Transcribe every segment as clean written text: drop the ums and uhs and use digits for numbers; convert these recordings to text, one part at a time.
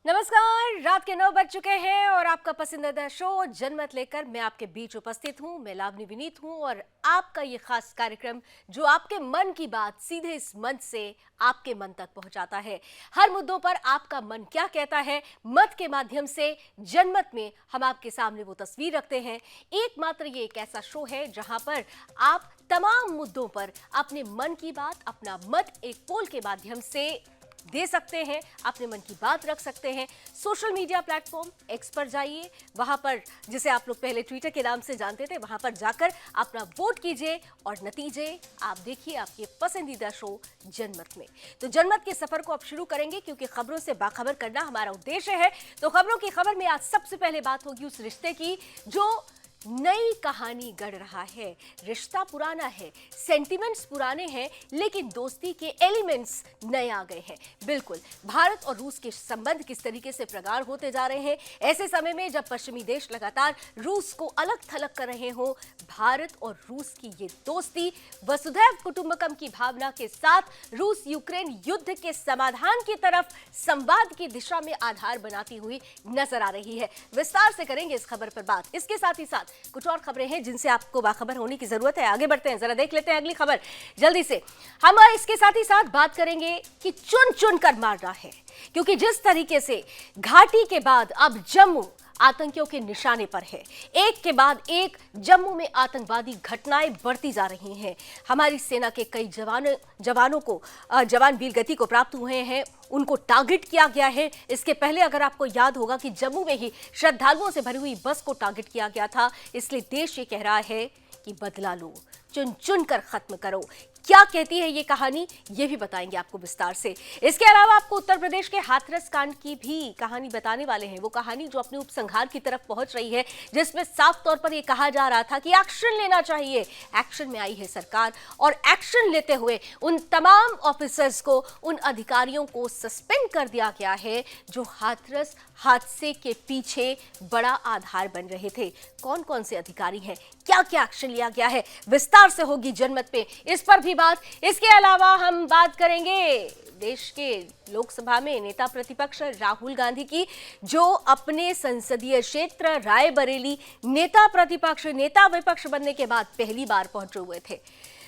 नमस्कार। रात के 9 बज चुके हैं और आपका पसंदीदा शो जनमत लेकर मैं आपके बीच उपस्थित हूं। मैं लावनी विनीत हूं और आपका ये खास कार्यक्रम जो आपके मन की बात सीधे इस मंच से आपके मन तक पहुंचाता है। हर मुद्दों पर आपका मन क्या कहता है, मत के माध्यम से जनमत में हम आपके सामने वो तस्वीर रखते हैं। एकमात्र ये एक ऐसा शो है जहां पर आप तमाम मुद्दों पर अपने मन की बात, अपना मत एक पोल के माध्यम से दे सकते हैं, अपने मन की बात रख सकते हैं। सोशल मीडिया प्लेटफॉर्म एक्स पर जाइए, वहां पर जिसे आप लोग पहले ट्विटर के नाम से जानते थे, वहां पर जाकर अपना वोट कीजिए और नतीजे आप देखिए आपके पसंदीदा शो जनमत में। तो जनमत के सफर को अब शुरू करेंगे क्योंकि खबरों से बाखबर करना हमारा उद्देश्य है। तो खबरों की खबर में आज सबसे पहले बात होगी उस रिश्ते की जो नई कहानी गढ़ रहा है। रिश्ता पुराना है, सेंटिमेंट्स पुराने हैं, लेकिन दोस्ती के एलिमेंट्स नए आ गए हैं। बिल्कुल, भारत और रूस के संबंध किस तरीके से प्रगाढ़ होते जा रहे हैं। ऐसे समय में जब पश्चिमी देश लगातार रूस को अलग थलग कर रहे हो, भारत और रूस की ये दोस्ती वसुधैव कुटुंबकम की भावना के साथ रूस यूक्रेन युद्ध के समाधान की तरफ संवाद की दिशा में आधार बनाती हुई नजर आ रही है। विस्तार से करेंगे इस खबर पर बात। इसके साथ ही साथ कुछ और खबरें हैं जिनसे आपको बाखबर होने की जरूरत है। आगे बढ़ते हैं, जरा देख लेते हैं अगली खबर जल्दी से। हम इसके साथ ही साथ बात करेंगे कि चुन चुन कर मारना है, क्योंकि जिस तरीके से घाटी के बाद अब जम्मू आतंकियों के निशाने पर है, एक के बाद एक जम्मू में आतंकवादी घटनाएं बढ़ती जा रही हैं। हमारी सेना के कई जवान वीरगति को प्राप्त हुए हैं, उनको टारगेट किया गया है। इसके पहले अगर आपको याद होगा कि जम्मू में ही श्रद्धालुओं से भरी हुई बस को टारगेट किया गया था। इसलिए देश ये कह रहा है कि बदला लो, चुन चुन कर खत्म करो। क्या कहती है ये कहानी, ये भी बताएंगे आपको विस्तार से। इसके अलावा आपको उत्तर प्रदेश के हाथरस कांड की भी कहानी बताने वाले हैं। वो कहानी जो अपने उपसंहार की तरफ पहुंच रही है, जिसमें साफ तौर पर ये कहा जा रहा था कि एक्शन लेना चाहिए। एक्शन में आई है सरकार और एक्शन लेते हुए उन तमाम ऑफिसर्स को, उन अधिकारियों को सस्पेंड कर दिया गया है जो हाथरस हादसे के पीछे बड़ा आधार बन रहे थे। कौन कौन से अधिकारी हैं, क्या क्या एक्शन लिया गया है, विस्तार से होगी जनमत पे इस पर भी बात। इसके अलावा हम बात करेंगे देश के लोकसभा में नेता प्रतिपक्ष राहुल गांधी की, जो अपने संसदीय क्षेत्र रायबरेली नेता प्रतिपक्ष नेता विपक्ष बनने के बाद पहली बार पहुंचे हुए थे।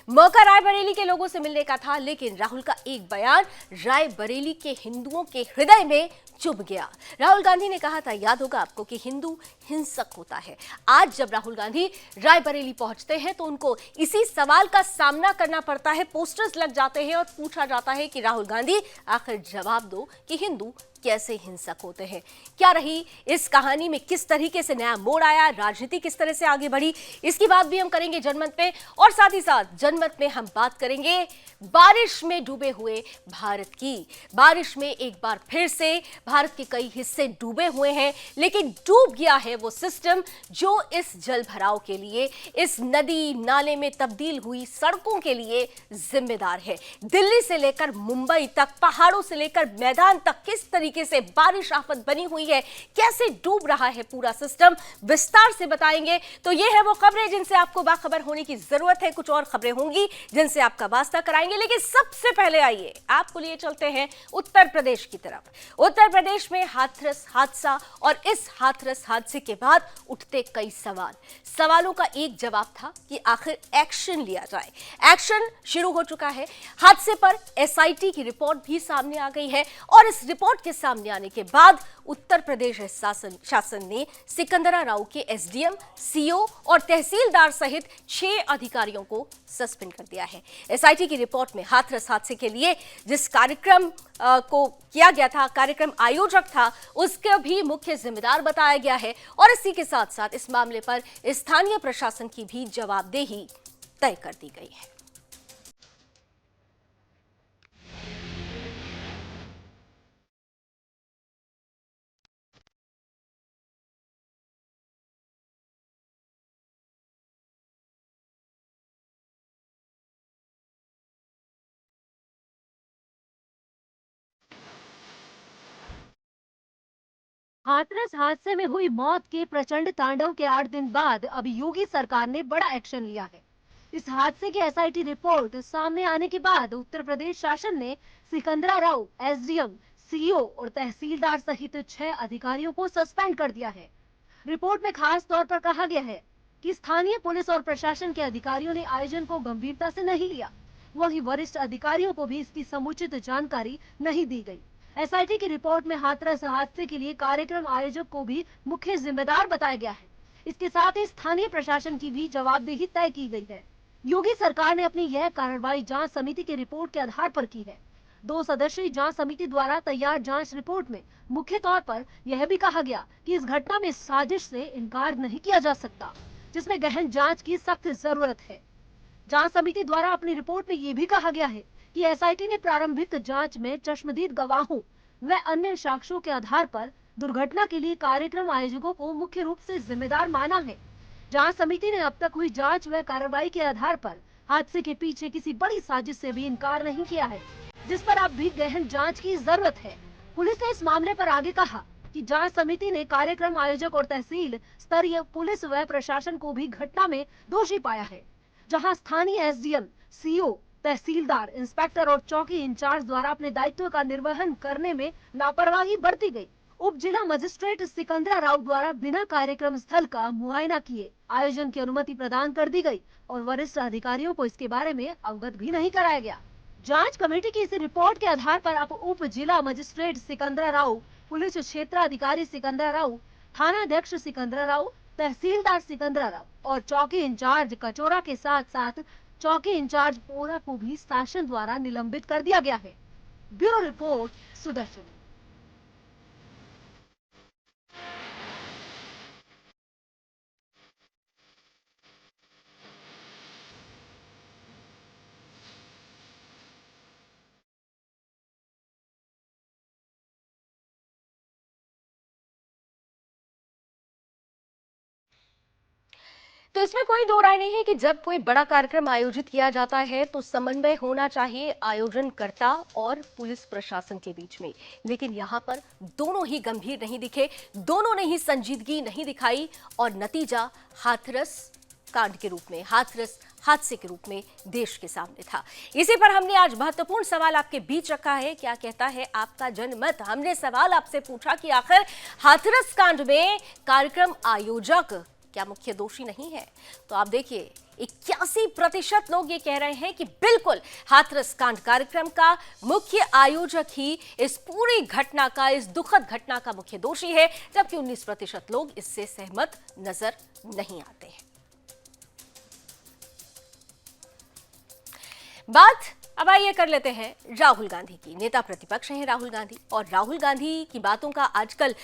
मौका रायबरेली के लोगों से मिलने का था, लेकिन राहुल का एक बयान रायबरेली के हिंदुओं के हृदय में चुभ गया। राहुल गांधी ने कहा था, याद होगा आपको, कि हिंदू हिंसक होता है। आज जब राहुल गांधी रायबरेली पहुंचते हैं तो उनको इसी सवाल का सामना करना पड़ता है। पोस्टर्स लग जाते हैं और पूछा जाता है कि राहुल गांधी आखिर जवाब दो कि हिंदू कैसे हिंसक होते हैं। क्या रही इस कहानी में, किस तरीके से नया मोड़ आया, राजनीति किस तरह से आगे बढ़ी, इसकी बात भी हम करेंगे जनमत में। और साथ ही साथ जनमत में हम बात करेंगे बारिश में डूबे हुए भारत की। बारिश में एक बार फिर से भारत के कई हिस्से डूबे हुए हैं, लेकिन डूब गया है वो सिस्टम जो इस जल भराव के लिए, इस नदी नाले में तब्दील हुई सड़कों के लिए जिम्मेदार है। दिल्ली से लेकर मुंबई तक, पहाड़ों से लेकर मैदान तक किस तरीके से बारिश आफत बनी हुई है, कैसे डूब रहा है पूरा सिस्टम, विस्तार से बताएंगे। तो ये है वो खबरें जिनसे आपको बाखबर होने की जरूरत है। कुछ और खबरें होंगी जिनसे आपका वास्ता कराएंगे, लेकिन सबसे पहले आइए आपको लिए चलते हैं उत्तर प्रदेश की तरफ। उत्तर प्रदेश में हाथरस हादसा और इस हाथरस हादसे के बाद उठते कई सवालों का एक जवाब था कि आखिर एक्शन लिया जाए। एक्शन शुरू हो चुका है। हादसे पर एसआईटी की रिपोर्ट भी सामने आ गई है और इस रिपोर्ट के सामने आने के बाद उत्तर प्रदेश शासन ने सिकंदरा राव के एसडीएम, सीओ और तहसीलदार सहित 6 अधिकारियों को सस्पेंड कर दिया है। एसआईटी की रिपोर्ट में हाथरस हादसे के लिए जिस कार्यक्रम को किया गया था, कार्यक्रम आयोजक था, उसका भी मुख्य जिम्मेदार बताया गया है और इसी के साथ साथ इस मामले पर स्थानीय प्रशासन की भी जवाबदेही तय कर दी गई है। हाथरस हादसे में हुई मौत के प्रचंड तांडव के 8 दिन बाद अब योगी सरकार ने बड़ा एक्शन लिया है। इस हादसे की एसआईटी रिपोर्ट सामने आने के बाद उत्तर प्रदेश शासन ने सिकंदरा राव, एसडीएम, सीईओ और तहसीलदार सहित 6 अधिकारियों को सस्पेंड कर दिया है। रिपोर्ट में खास तौर पर कहा गया है कि स्थानीय पुलिस और प्रशासन के अधिकारियों ने आयोजन को गंभीरता से नहीं लिया। वहीं वरिष्ठ अधिकारियों को भी इसकी समुचित जानकारी नहीं दी गई। एसआईटी की रिपोर्ट में हाथरस हादसे के लिए कार्यक्रम आयोजक को भी मुख्य जिम्मेदार बताया गया है। इसके साथ ही स्थानीय प्रशासन की भी जवाबदेही तय की गई है। योगी सरकार ने अपनी यह कार्रवाई जांच समिति की रिपोर्ट के आधार पर की है। 2 सदस्यीय जांच समिति द्वारा तैयार जांच रिपोर्ट में मुख्य तौर पर यह भी कहा गया कि इस घटना में साजिश से इनकार नहीं किया जा सकता, जिसमें गहन जांच की सख्त जरूरत है। जांच समिति द्वारा अपनी रिपोर्ट में ये भी कहा गया है कि एसआईटी ने प्रारंभिक जांच में चश्मदीद गवाहों व अन्य साक्ष्यों के आधार पर दुर्घटना के लिए कार्यक्रम आयोजकों को मुख्य रूप से जिम्मेदार माना है। जांच समिति ने अब तक हुई जांच व कार्रवाई के आधार पर हादसे के पीछे किसी बड़ी साजिश से भी इनकार नहीं किया है, जिस पर अब भी गहन जांच की जरूरत है। पुलिस ने इस मामले पर आगे कहा कि जांच समिति ने कार्यक्रम आयोजक और तहसील स्तरीय पुलिस व प्रशासन को भी घटना में दोषी पाया है, जहां स्थानीय एसडीएम, सीईओ, तहसीलदार, इंस्पेक्टर और चौकी इंचार्ज द्वारा अपने दायित्व का निर्वहन करने में लापरवाही बरती गई। उप जिला मजिस्ट्रेट सिकंदरा राव द्वारा बिना कार्यक्रम स्थल का मुआयना किए आयोजन की अनुमति प्रदान कर दी गई और वरिष्ठ अधिकारियों को इसके बारे में अवगत भी नहीं कराया गया। जांच कमेटी की इस रिपोर्ट के आधार पर अब उप जिला मजिस्ट्रेट सिकंदरा राव, पुलिस क्षेत्राधिकारी सिकंदरा राव, थाना अध्यक्ष सिकंदरा राव, तहसीलदार सिकंदरा राव और चौकी इंचार्ज कचोरा के साथ साथ चौकी इंचार्ज पोरा को भी शासन द्वारा निलंबित कर दिया गया है। Bureau report, Sudarshan. तो इसमें कोई दो राय नहीं है कि जब कोई बड़ा कार्यक्रम आयोजित किया जाता है तो समन्वय होना चाहिए आयोजनकर्ता और पुलिस प्रशासन के बीच में, लेकिन यहाँ पर दोनों ही गंभीर नहीं दिखे, दोनों ने ही संजीदगी नहीं दिखाई और नतीजा हाथरस कांड के रूप में, हाथरस हादसे के रूप में देश के सामने था। इसी पर हमने आज महत्वपूर्ण सवाल आपके बीच रखा है। क्या कहता है आपका जनमत? हमने सवाल आपसे पूछा कि आखिर हाथरस कांड में कार्यक्रम आयोजक क्या मुख्य दोषी नहीं है? तो आप देखिए 81% लोग ये कह रहे हैं कि बिल्कुल हाथरस कांड कार्यक्रम का मुख्य आयोजक ही इस पूरी घटना का, इस दुखद घटना का मुख्य दोषी है, जबकि 19% लोग इससे सहमत नजर नहीं आते हैं। बात अब आइए कर लेते हैं राहुल गांधी की। नेता प्रतिपक्ष हैं राहुल गांधी, और राहुल गांधी की बातों का आजकल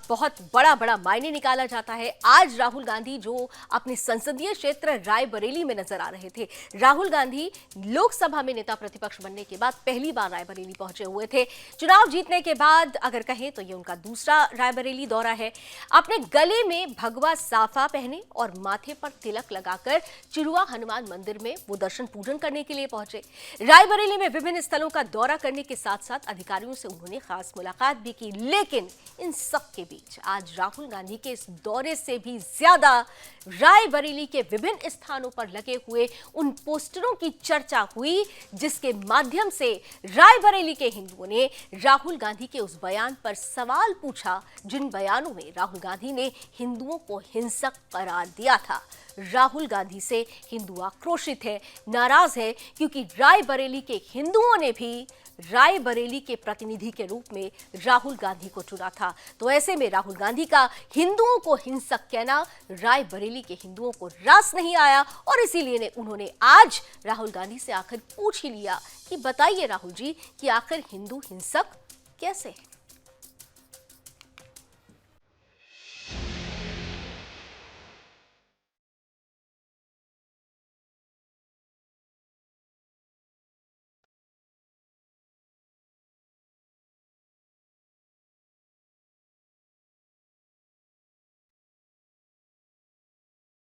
बहुत बड़ा मायने निकाला जाता है। आज राहुल गांधी जो अपने संसदीय क्षेत्र रायबरेली में नजर आ रहे थे, राहुल गांधी लोकसभा में नेता प्रतिपक्ष बनने के बाद पहली बार रायबरेली पहुंचे हुए थे। चुनाव जीतने के बाद अगर कहें तो ये उनका दूसरा रायबरेली दौरा है। अपने गले में भगवा साफा पहने और माथे पर तिलक लगाकर चिरुआ हनुमान मंदिर में वो दर्शन पूजन करने के लिए पहुंचे। रायबरेली में विभिन्न स्थलों का दौरा करने के साथ साथ अधिकारियों से उन्होंने खास मुलाकात भी की, लेकिन इन सब के बीच आज राहुल गांधी के इस दौरे से भी ज्यादा रायबरेली के विभिन्न स्थानों पर लगे हुए उन पोस्टरों की चर्चा हुई जिसके माध्यम से रायबरेली के हिंदुओं ने राहुल गांधी के उस बयान पर सवाल पूछा जिन बयानों में राहुल गांधी ने हिंदुओं को हिंसक करार दिया था। राहुल गांधी से हिंदू आक्रोशित है, नाराज है, क्योंकि रायबरेली के हिंदुओं ने भी रायबरेली के प्रतिनिधि के रूप में राहुल गांधी को चुना था। तो ऐसे में राहुल गांधी का हिंदुओं को हिंसक कहना रायबरेली के हिंदुओं को रास नहीं आया, और इसीलिए उन्होंने आज राहुल गांधी से आखिर पूछ ही लिया कि बताइए राहुल जी कि आखिर हिंदू हिंसक कैसे है।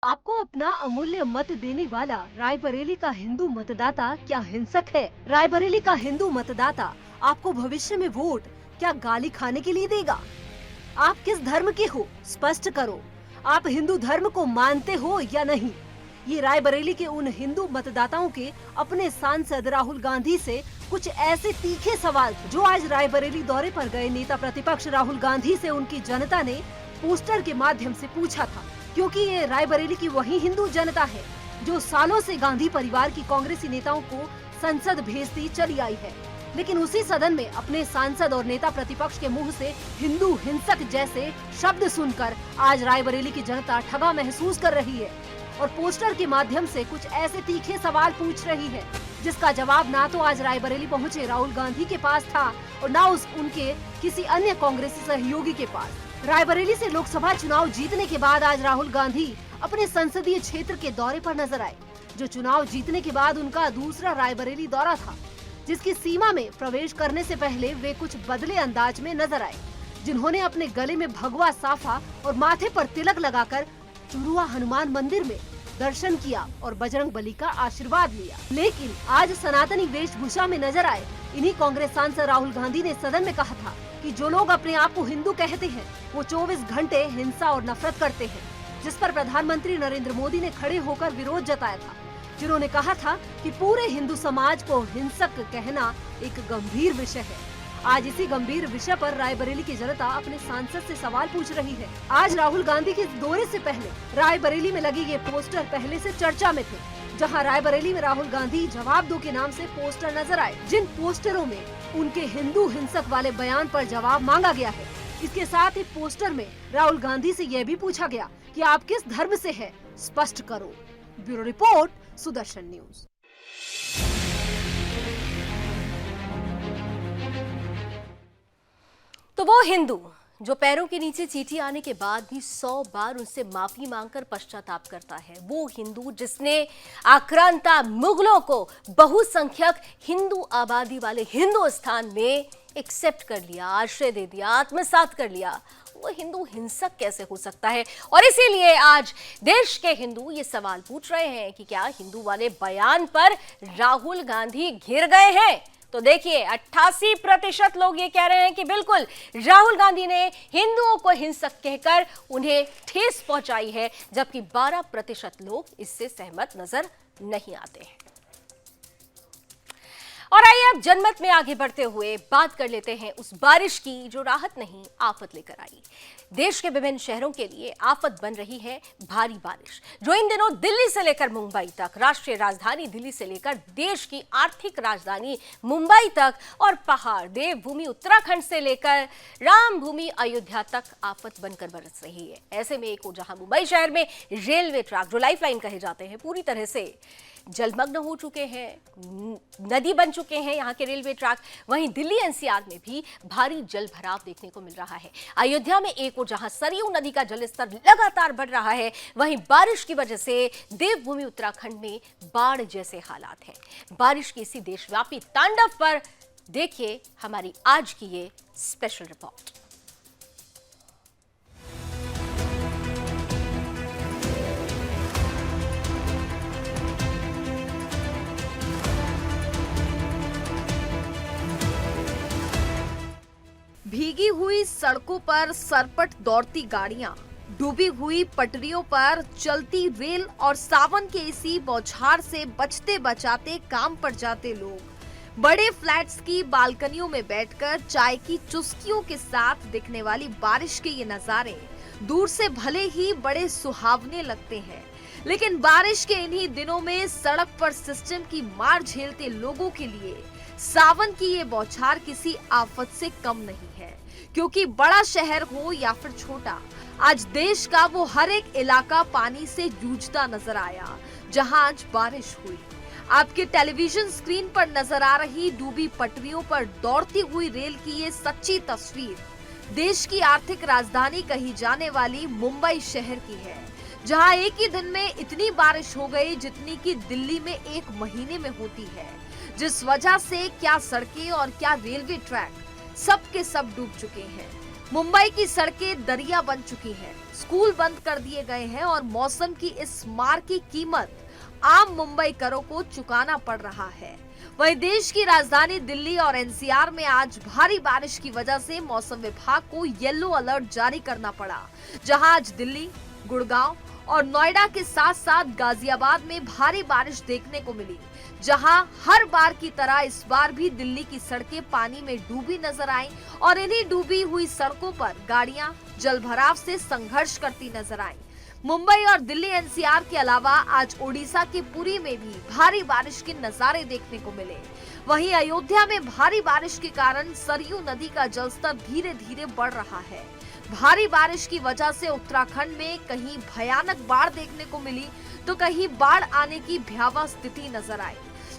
आपको अपना अमूल्य मत देने वाला रायबरेली का हिंदू मतदाता क्या हिंसक है? रायबरेली का हिंदू मतदाता आपको भविष्य में वोट क्या गाली खाने के लिए देगा? आप किस धर्म के हो? स्पष्ट करो। आप हिंदू धर्म को मानते हो या नहीं? ये रायबरेली के उन हिंदू मतदाताओं के अपने सांसद राहुल गांधी से कुछ ऐसे तीखे सवाल जो आज रायबरेली दौरे पर गए नेता प्रतिपक्ष राहुल गांधी से उनकी जनता ने पोस्टर के माध्यम से पूछा था, क्योंकि ये रायबरेली की वही हिंदू जनता है जो सालों से गांधी परिवार की कांग्रेसी नेताओं को संसद भेजती चली आई है। लेकिन उसी सदन में अपने सांसद और नेता प्रतिपक्ष के मुंह से हिंदू हिंसक जैसे शब्द सुनकर आज रायबरेली की जनता ठगा महसूस कर रही है और पोस्टर के माध्यम से कुछ ऐसे तीखे सवाल पूछ रही है जिसका जवाब ना तो आज रायबरेली पहुंचे राहुल गांधी के पास था और ना उनके किसी अन्य कांग्रेसी सहयोगी के पास। रायबरेली से लोकसभा चुनाव जीतने के बाद आज राहुल गांधी अपने संसदीय क्षेत्र के दौरे पर नजर आए, जो चुनाव जीतने के बाद उनका दूसरा रायबरेली दौरा था, जिसकी सीमा में प्रवेश करने से पहले वे कुछ बदले अंदाज में नजर आए, जिन्होंने अपने गले में भगवा साफा और माथे पर तिलक लगाकर चुरुआ हनुमान मंदिर में दर्शन किया और बजरंग बली का आशीर्वाद लिया। लेकिन आज सनातनी वेशभूषा में नजर आए इन्हीं कांग्रेस सांसद राहुल गांधी ने सदन में कहा था कि जो लोग अपने आप को हिंदू कहते हैं वो 24 घंटे हिंसा और नफरत करते हैं, जिस पर प्रधानमंत्री नरेंद्र मोदी ने खड़े होकर विरोध जताया था, जिन्होंने कहा था कि पूरे हिंदू समाज को हिंसक कहना एक गंभीर विषय है। आज इसी गंभीर विषय पर रायबरेली की जनता अपने सांसद से सवाल पूछ रही है। आज राहुल गांधी के दौरे से पहले रायबरेली में लगे ये पोस्टर पहले से चर्चा में थे, जहां रायबरेली में राहुल गांधी जवाब दो के नाम से पोस्टर नजर आए, जिन पोस्टरों में उनके हिंदू हिंसक वाले बयान पर जवाब मांगा गया है। इसके साथ ही पोस्टर में राहुल गांधी से यह भी पूछा गया कि आप किस धर्म से है, स्पष्ट करो। Bureau report, Sudarshan news. तो वो हिंदू जो पैरों के नीचे चींटी आने के बाद भी 100 बार उनसे माफी मांगकर पश्चाताप करता है, वो हिंदू जिसने आक्रांता मुगलों को बहुसंख्यक हिंदू आबादी वाले हिंदुस्तान में एक्सेप्ट कर लिया, आश्रय दे दिया, आत्मसात कर लिया, वो हिंदू हिंसक कैसे हो सकता है? और इसीलिए आज देश के हिंदू ये सवाल पूछ रहे हैं कि क्या हिंदू वाले बयान पर राहुल गांधी घिर गए हैं? तो देखिए 88% लोग ये कह रहे हैं कि बिल्कुल राहुल गांधी ने हिंदुओं को हिंसक कहकर उन्हें ठेस पहुंचाई है, जबकि 12% लोग इससे सहमत नजर नहीं आते हैं। और आइए अब जनमत में आगे बढ़ते हुए बात कर लेते हैं उस बारिश की जो राहत नहीं आफत लेकर आई। देश के विभिन्न शहरों के लिए आफत बन रही है भारी बारिश, जो इन दिनों दिल्ली से लेकर मुंबई तक, राष्ट्रीय राजधानी दिल्ली से लेकर देश की आर्थिक राजधानी मुंबई तक और पहाड़ देवभूमि उत्तराखंड से लेकर रामभूमि अयोध्या तक आफत बनकर बरस रही है। ऐसे में एक जहां मुंबई शहर में रेलवे ट्रैक जो लाइफलाइन कहे जाते हैं पूरी तरह से जलमग्न हो चुके हैं, नदी बन चुके हैं यहाँ के रेलवे ट्रैक, वहीं दिल्ली एनसीआर में भी भारी जल भराव देखने को मिल रहा है। अयोध्या में एक और जहां सरयू नदी का जलस्तर लगातार बढ़ रहा है, वहीं बारिश की वजह से देवभूमि उत्तराखंड में बाढ़ जैसे हालात हैं। बारिश की इसी देशव्यापी तांडव पर देखिए हमारी आज की ये स्पेशल रिपोर्ट। भीगी हुई सड़कों पर सरपट दौड़ती गाड़ियां, डूबी हुई पटरियों पर चलती रेल और सावन के इसी बौछार से बचते बचाते काम पर जाते लोग, बड़े फ्लैट्स की बालकनियों में बैठकर चाय की चुस्कियों के साथ दिखने वाली बारिश के ये नजारे दूर से भले ही बड़े सुहावने लगते हैं, लेकिन बारिश के इन्हीं दिनों में सड़क पर सिस्टम की मार झेलते लोगों के लिए सावन की ये बौछार किसी आफत से कम नहीं है, क्योंकि बड़ा शहर हो या फिर छोटा, आज देश का वो हर एक इलाका पानी से जूझता नजर आया जहां आज बारिश हुई। आपके टेलीविजन स्क्रीन पर नजर आ रही डूबी पटरियों पर दौड़ती हुई रेल की ये सच्ची तस्वीर देश की आर्थिक राजधानी कही जाने वाली मुंबई शहर की है, जहां एक ही दिन में इतनी बारिश हो गई जितनी कि दिल्ली में एक महीने में होती है, जिस वजह से क्या सड़कें और क्या रेलवे ट्रैक सब के सब डूब चुके हैं। मुंबई की सड़कें दरिया बन चुकी हैं, स्कूल बंद कर दिए गए हैं और मौसम की इस मार की कीमत आम मुंबईकरों को चुकाना पड़ रहा है। वहीं देश की राजधानी दिल्ली और एनसीआर में आज भारी बारिश की वजह से मौसम विभाग को येलो अलर्ट जारी करना पड़ा, जहां आज दिल्ली, गुड़गांव और नोएडा के साथ साथ गाजियाबाद में भारी बारिश देखने को मिली, जहां हर बार की तरह इस बार भी दिल्ली की सड़कें पानी में डूबी नजर आईं और इन्हीं डूबी हुई सड़कों पर गाड़ियां जलभराव से संघर्ष करती नजर आईं। मुंबई और दिल्ली एनसीआर के अलावा आज ओडिशा के पुरी में भी भारी बारिश के नजारे देखने को मिले। वहीं अयोध्या में भारी बारिश के कारण सरयू नदी का जलस्तर धीरे धीरे बढ़ रहा है। भारी बारिश की वजह से उत्तराखंड में कहीं भयानक बाढ़ देखने को मिली तो कहीं बाढ़ आने की भयावह स्थिति नजर आई।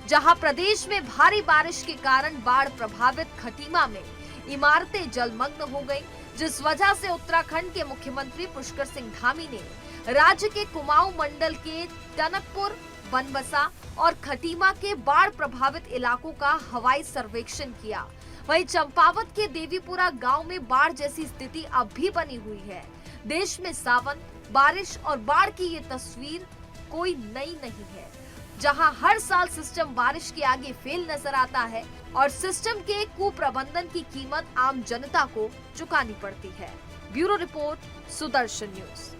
जहां प्रदेश में भारी बारिश के कारण बाढ़ प्रभावित खटीमा में इमारतें जलमग्न हो गई, जिस वजह से उत्तराखंड के मुख्यमंत्री पुष्कर सिंह धामी ने राज्य के कुमाऊं मंडल के टनकपुर, बनबसा और खटीमा के बाढ़ प्रभावित इलाकों का हवाई सर्वेक्षण किया। वहीं चंपावत के देवीपुरा गांव में बाढ़ जैसी स्थिति अब भी बनी हुई है। देश में सावन, बारिश और बाढ़ की ये तस्वीर कोई नई नहीं है, जहां हर साल सिस्टम बारिश के आगे फेल नजर आता है और सिस्टम के कुप्रबंधन की कीमत आम जनता को चुकानी पड़ती है। Bureau report, Sudarshan news.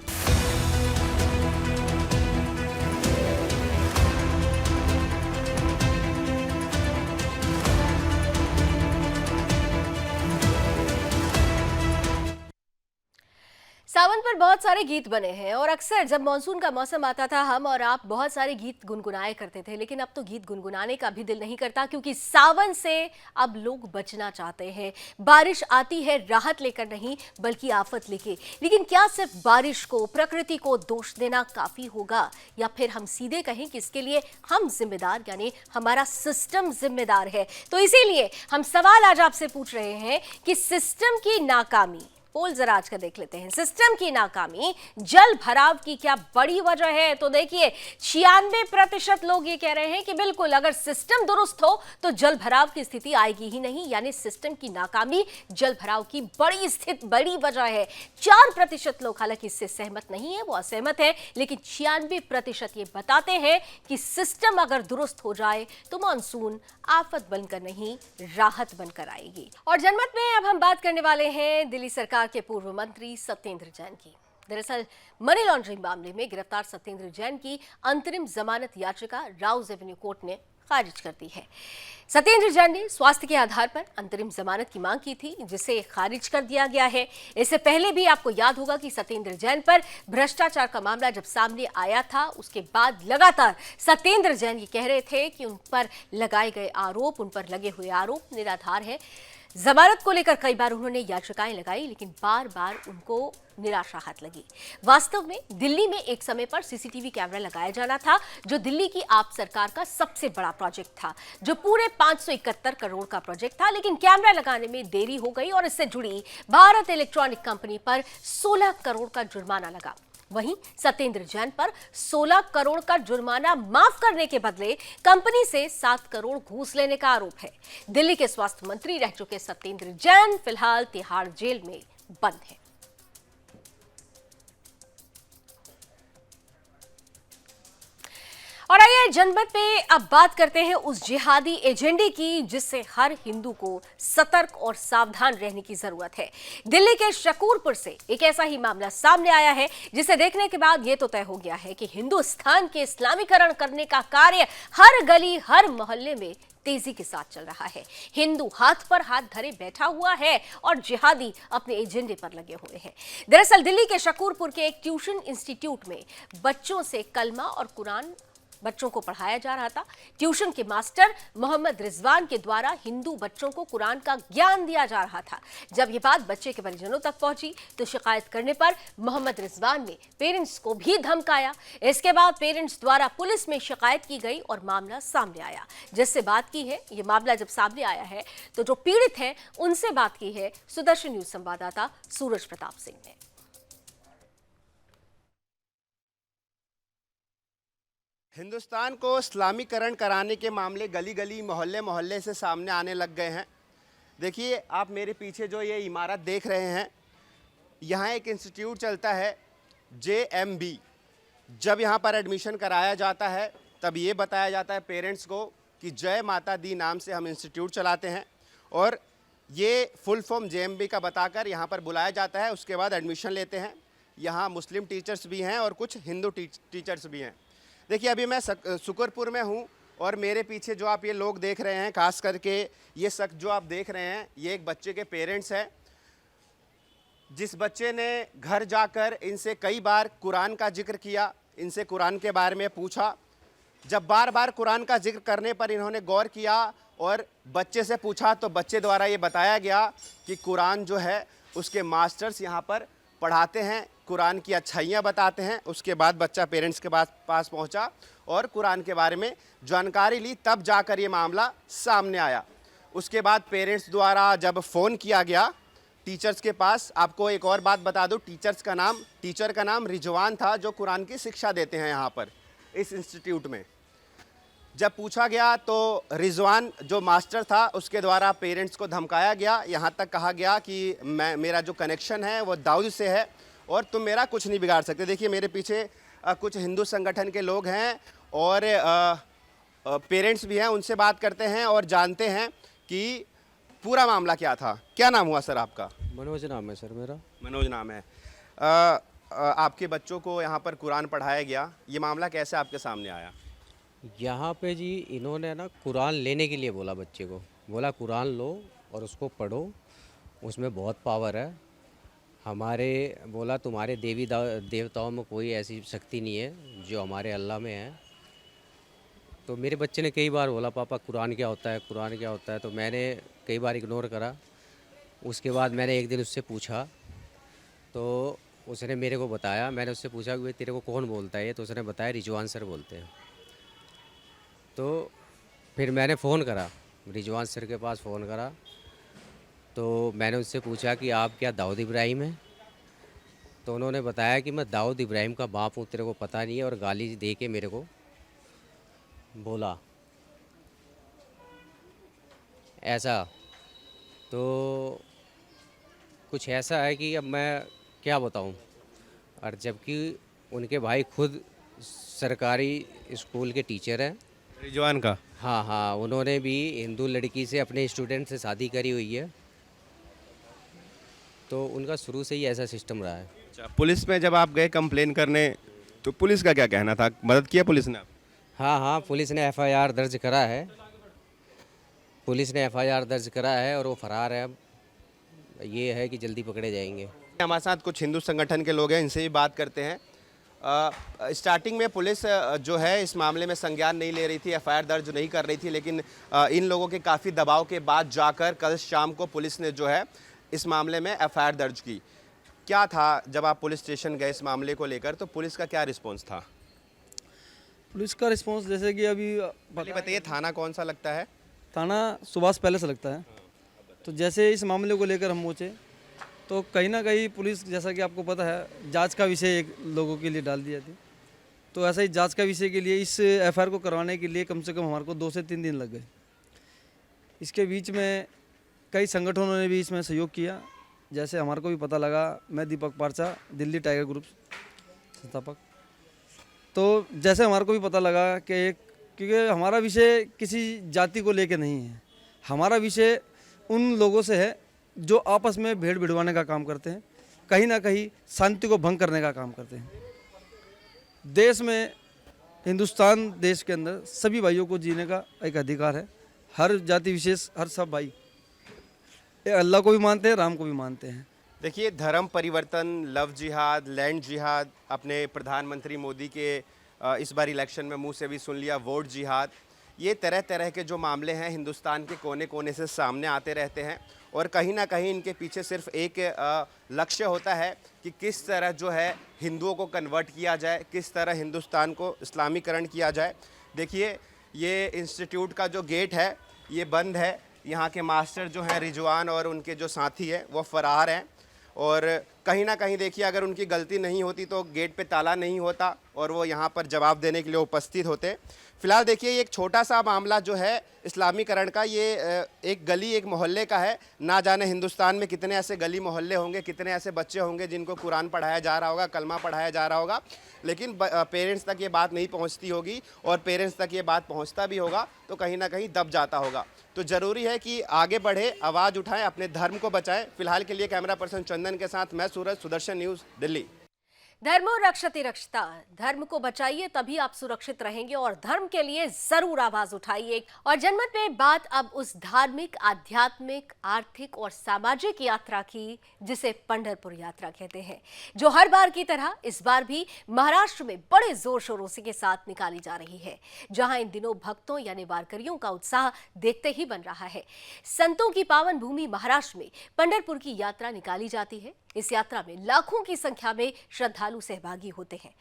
Sawan पर बहुत सारे गीत बने हैं और अक्सर जब मानसून का मौसम आता था हम और आप बहुत सारे गीत गुनगुनाए करते थे, लेकिन अब तो गीत गुनगुनाने का भी दिल नहीं करता क्योंकि सावन से अब लोग बचना चाहते हैं। बारिश आती है राहत लेकर नहीं बल्कि आफत लेके। लेकिन क्या सिर्फ बारिश को, प्रकृति को दोष देना काफी होगा या फिर हम सीधे कहें कि इसके लिए हम जिम्मेदार यानी हमारा सिस्टम जिम्मेदार है? तो इसीलिए हम सवाल आज आपसे पूछ रहे हैं कि सिस्टम की नाकामी, पोल जरा आज का देख लेते हैं। सिस्टम की नाकामी, जल भराव की क्या बड़ी वजह है? तो देखिए 96% लोग ये कह रहे हैं कि बिल्कुल अगर सिस्टम दुरुस्त हो तो जल भराव की स्थिति आएगी ही नहीं, यानी सिस्टम की नाकामी जल भराव की बड़ी वजह है। 4% लोग हालांकि इससे सहमत नहीं है, वो असहमत है, लेकिन 96% ये बताते हैं कि सिस्टम अगर दुरुस्त हो जाए तो मानसून आफत बनकर नहीं राहत बनकर आएगी। और जनमत में अब हम बात करने वाले हैं दिल्ली सरकार के पूर्व मंत्री सत्येंद्र जैन की। दरअसल मनी लॉन्ड्रिंग मामले में गिरफ्तार सत्येंद्र जैन की अंतरिम जमानत याचिका राउज एवेन्यू कोर्ट ने खारिज कर दी है। सत्येंद्र जैन ने स्वास्थ्य के आधार पर अंतरिम जमानत की मांग की थी, जिसे खारिज कर दिया गया है। इससे पहले भी आपको याद होगा कि सत्येंद्र जैन पर भ्रष्टाचार का मामला जब सामने आया था, उसके बाद लगातार सत्येंद्र जैन ये कह रहे थे कि उन पर लगाए गए आरोप, उन पर लगे हुए आरोप निराधार है। जमानत को लेकर कई बार उन्होंने याचिकाएं लगाई, लेकिन बार बार उनको निराशा हाथ लगी। वास्तव में दिल्ली में एक समय पर सीसीटीवी कैमरा लगाया जाना था, जो दिल्ली की आप सरकार का सबसे बड़ा प्रोजेक्ट था, जो पूरे 571 करोड़ का प्रोजेक्ट था। लेकिन कैमरा लगाने में देरी हो गई और इससे जुड़ी भारत इलेक्ट्रॉनिक कंपनी पर 16 करोड़ का जुर्माना लगा। वहीं सत्येंद्र जैन पर 16 करोड़ का जुर्माना माफ करने के बदले कंपनी से 7 करोड़ घूस लेने का आरोप है। दिल्ली के स्वास्थ्य मंत्री रह चुके सत्येंद्र जैन फिलहाल तिहाड़ जेल में बंद हैं। और आइए जनमत पे अब बात करते हैं उस जिहादी एजेंडे की जिससे हर हिंदू को सतर्क और सावधान रहने की जरूरत है। दिल्ली के शकूरपुर से एक ऐसा ही मामला सामने आया है जिसे देखने के बाद यह तो तय हो गया है कि हिंदुस्तान के इस्लामीकरण करने का कार्य हर गली हर मोहल्ले में तेजी के साथ चल रहा है। हिंदू हाथ पर हाथ धरे बैठा हुआ है और जिहादी अपने एजेंडे पर लगे हुए हैं। दरअसल दिल्ली के शकूरपुर के एक ट्यूशन इंस्टीट्यूट में बच्चों से कलमा और कुरान बच्चों को पढ़ाया जा रहा था। ट्यूशन के मास्टर मोहम्मद रिजवान के द्वारा हिंदू बच्चों को कुरान का ज्ञान दिया जा रहा था। जब ये बात बच्चे के परिजनों तक पहुंची तो शिकायत करने पर मोहम्मद रिजवान ने पेरेंट्स को भी धमकाया। इसके बाद पेरेंट्स द्वारा पुलिस में शिकायत की गई और मामला सामने आया। जिससे बात की है, ये मामला जब सामने आया है तो जो पीड़ित हैं उनसे बात की है सुदर्शन न्यूज संवाददाता सूरज प्रताप सिंह ने। हिंदुस्तान को इस्लामीकरण कराने के मामले गली गली मोहल्ले मोहल्ले से सामने आने लग गए हैं। देखिए, आप मेरे पीछे जो ये इमारत देख रहे हैं, यहाँ एक इंस्टीट्यूट चलता है JMB। जब यहाँ पर एडमिशन कराया जाता है तब ये बताया जाता है पेरेंट्स को कि जय माता दी नाम से हम इंस्टीट्यूट चलाते हैं, और ये फुल फॉर्म JMB का बताकर यहाँ पर बुलाया जाता है। उसके बाद एडमिशन लेते हैं। यहाँ मुस्लिम टीचर्स भी हैं और कुछ हिंदू टीचर्स भी हैं। देखिए, अभी मैं शुक्रपुर में हूँ और मेरे पीछे जो आप ये लोग देख रहे हैं, खास करके ये शख्स जो आप देख रहे हैं, ये एक बच्चे के पेरेंट्स हैं, जिस बच्चे ने घर जाकर इनसे कई बार कुरान का जिक्र किया, इनसे कुरान के बारे में पूछा। जब बार बार कुरान का जिक्र करने पर इन्होंने गौर किया और बच्चे से पूछा तो बच्चे द्वारा ये बताया गया कि कुरान जो है उसके मास्टर्स यहाँ पर पढ़ाते हैं, कुरान की अच्छाइयाँ बताते हैं। उसके बाद बच्चा पेरेंट्स के पास पहुँचा और कुरान के बारे में जानकारी ली, तब जाकर ये मामला सामने आया। उसके बाद पेरेंट्स द्वारा जब फ़ोन किया गया टीचर्स के पास, आपको एक और बात बता दूं, टीचर का नाम रिजवान था, जो कुरान की शिक्षा देते हैं यहाँ पर इस इंस्टीट्यूट में। जब पूछा गया तो रिजवान जो मास्टर था उसके द्वारा पेरेंट्स को धमकाया गया, यहाँ तक कहा गया कि मेरा जो कनेक्शन है वो दाऊद से है और तुम मेरा कुछ नहीं बिगाड़ सकते। देखिए मेरे पीछे कुछ हिंदू संगठन के लोग हैं और पेरेंट्स भी हैं, उनसे बात करते हैं और जानते हैं कि पूरा मामला क्या था। क्या नाम हुआ सर आपका? मनोज नाम है सर मेरा। मनोज नाम है। आपके बच्चों को यहाँ पर कुरान पढ़ाया गया, ये मामला कैसे आपके सामने आया? यहाँ पे जी इन्होंने ना कुरान लेने के लिए बोला, बच्चे को बोला कुरान लो और उसको पढ़ो, उसमें बहुत पावर है। हमारे बोला तुम्हारे देवताओं में कोई ऐसी शक्ति नहीं है जो हमारे अल्लाह में है। तो मेरे बच्चे ने कई बार बोला पापा कुरान क्या होता है, कुरान क्या होता है, तो मैंने कई बार इग्नोर करा। उसके बाद मैंने एक दिन उससे पूछा तो उसने मेरे को बताया। मैंने उससे पूछा कि तेरे को कौन बोलता है ये, तो उसने बताया रिजवान सर बोलते हैं। तो फिर मैंने फ़ोन करा, रिजवान सर के पास फ़ोन करा, तो मैंने उससे पूछा कि आप क्या दाऊद इब्राहिम हैं? तो उन्होंने बताया कि मैं दाऊद इब्राहिम का बाप हूँ, तेरे को पता नहीं है, और गाली दे के मेरे को बोला ऐसा। तो कुछ ऐसा है कि अब मैं क्या बताऊं, और जबकि उनके भाई खुद सरकारी स्कूल के टीचर हैं। रिजवान का? हाँ, उन्होंने भी हिंदू लड़की से अपने स्टूडेंट से शादी करी हुई है। तो उनका शुरू से ही ऐसा सिस्टम रहा है। अच्छा, पुलिस में जब आप गए कंप्लेन करने तो पुलिस का क्या कहना था? मदद किया पुलिस ने? हाँ, पुलिस ने एफआईआर दर्ज करा है। पुलिस ने एफआईआर दर्ज करा है और वो फरार है। अब ये है कि जल्दी पकड़े जाएंगे। हमारे साथ कुछ हिंदू संगठन के लोग हैं, इनसे भी बात करते हैं। स्टार्टिंग में पुलिस जो है इस मामले में संज्ञान नहीं ले रही थी, एफआईआर दर्ज नहीं कर रही थी, लेकिन इन लोगों के काफ़ी दबाव के बाद जाकर कल शाम को पुलिस ने जो है इस मामले में एफआईआर दर्ज की। क्या था जब आप पुलिस स्टेशन गए इस मामले को लेकर, तो पुलिस का क्या रिस्पॉन्स था? पुलिस का रिस्पांस जैसे कि अभी पहले बताइए, थाना कौन सा लगता है? थाना सुभाष पैलेस लगता है। तो जैसे इस मामले को लेकर हम पहुँचे तो कहीं ना कहीं पुलिस, जैसा कि आपको पता है, जांच का विषय एक लोगों के लिए डाल दिया थी। तो ऐसा ही जांच का विषय के लिए इस एफआईआर को करवाने के लिए कम से कम हमारे को 2 से 3 दिन लग गए। इसके बीच में कई संगठनों ने भी इसमें सहयोग किया। जैसे हमारे को भी पता लगा, मैं दीपक पारचा, दिल्ली टाइगर ग्रुप संस्थापक। तो जैसे हमारे को भी पता लगा कि क्योंकि हमारा विषय किसी जाति को लेके नहीं है, हमारा विषय उन लोगों से है जो आपस में भेड़ भिड़वाने का काम करते हैं, कहीं ना कहीं शांति को भंग करने का काम करते हैं। देश में, हिंदुस्तान देश के अंदर सभी भाइयों को जीने का एक अधिकार है। हर जाति विशेष, हर सब भाई अल्लाह को भी मानते हैं, राम को भी मानते हैं। देखिए, धर्म परिवर्तन, लव जिहाद, लैंड जिहाद, अपने प्रधानमंत्री मोदी के इस बार इलेक्शन में मुंह से भी सुन लिया, वोट जिहाद, ये तरह तरह के जो मामले हैं हिंदुस्तान के कोने कोने से सामने आते रहते हैं और कहीं ना कहीं इनके पीछे सिर्फ एक लक्ष्य होता है कि किस तरह जो है हिंदुओं को कन्वर्ट किया जाए, किस तरह हिंदुस्तान को इस्लामीकरण किया जाए। देखिए, ये इंस्टीट्यूट का जो गेट है ये बंद है। यहाँ के मास्टर जो हैं रिजवान और उनके जो साथी हैं वो फरार हैं और कहीं ना कहीं देखिए, अगर उनकी गलती नहीं होती तो गेट पे ताला नहीं होता और वो यहाँ पर जवाब देने के लिए उपस्थित होते। फिलहाल देखिए, ये एक छोटा सा मामला जो है इस्लामीकरण का, ये एक गली, एक मोहल्ले का है। ना जाने हिंदुस्तान में कितने ऐसे गली मोहल्ले होंगे, कितने ऐसे बच्चे होंगे जिनको कुरान पढ़ाया जा रहा होगा, कलमा पढ़ाया जा रहा होगा, लेकिन पेरेंट्स तक ये बात नहीं पहुंचती होगी और पेरेंट्स तक ये बात पहुंचता भी होगा तो कहीं ना कहीं दब जाता होगा। तो ज़रूरी है कि आगे बढ़े, आवाज़ उठाएं, अपने धर्म को बचाएं। फिलहाल के लिए कैमरा पर्सन चंदन के साथ मैं सूरज, सुदर्शन न्यूज़, दिल्ली। धर्मो रक्षति रक्षता, धर्म को बचाइए तभी आप सुरक्षित रहेंगे और धर्म के लिए जरूर आवाज उठाइए। और जनमत में बात अब उस धार्मिक, आध्यात्मिक, आर्थिक और सामाजिक यात्रा की जिसे पंढरपुर यात्रा कहते हैं, जो हर बार की तरह इस बार भी महाराष्ट्र में बड़े जोर शोरों के साथ निकाली जा रही है, जहां इन दिनों भक्तों यानी वारकरियों का उत्साह देखते ही बन रहा है। संतों की पावन भूमि महाराष्ट्र में पंढरपुर की यात्रा निकाली जाती है। इस यात्रा में लाखों की संख्या में श्रद्धालु सहभागी होते हैं।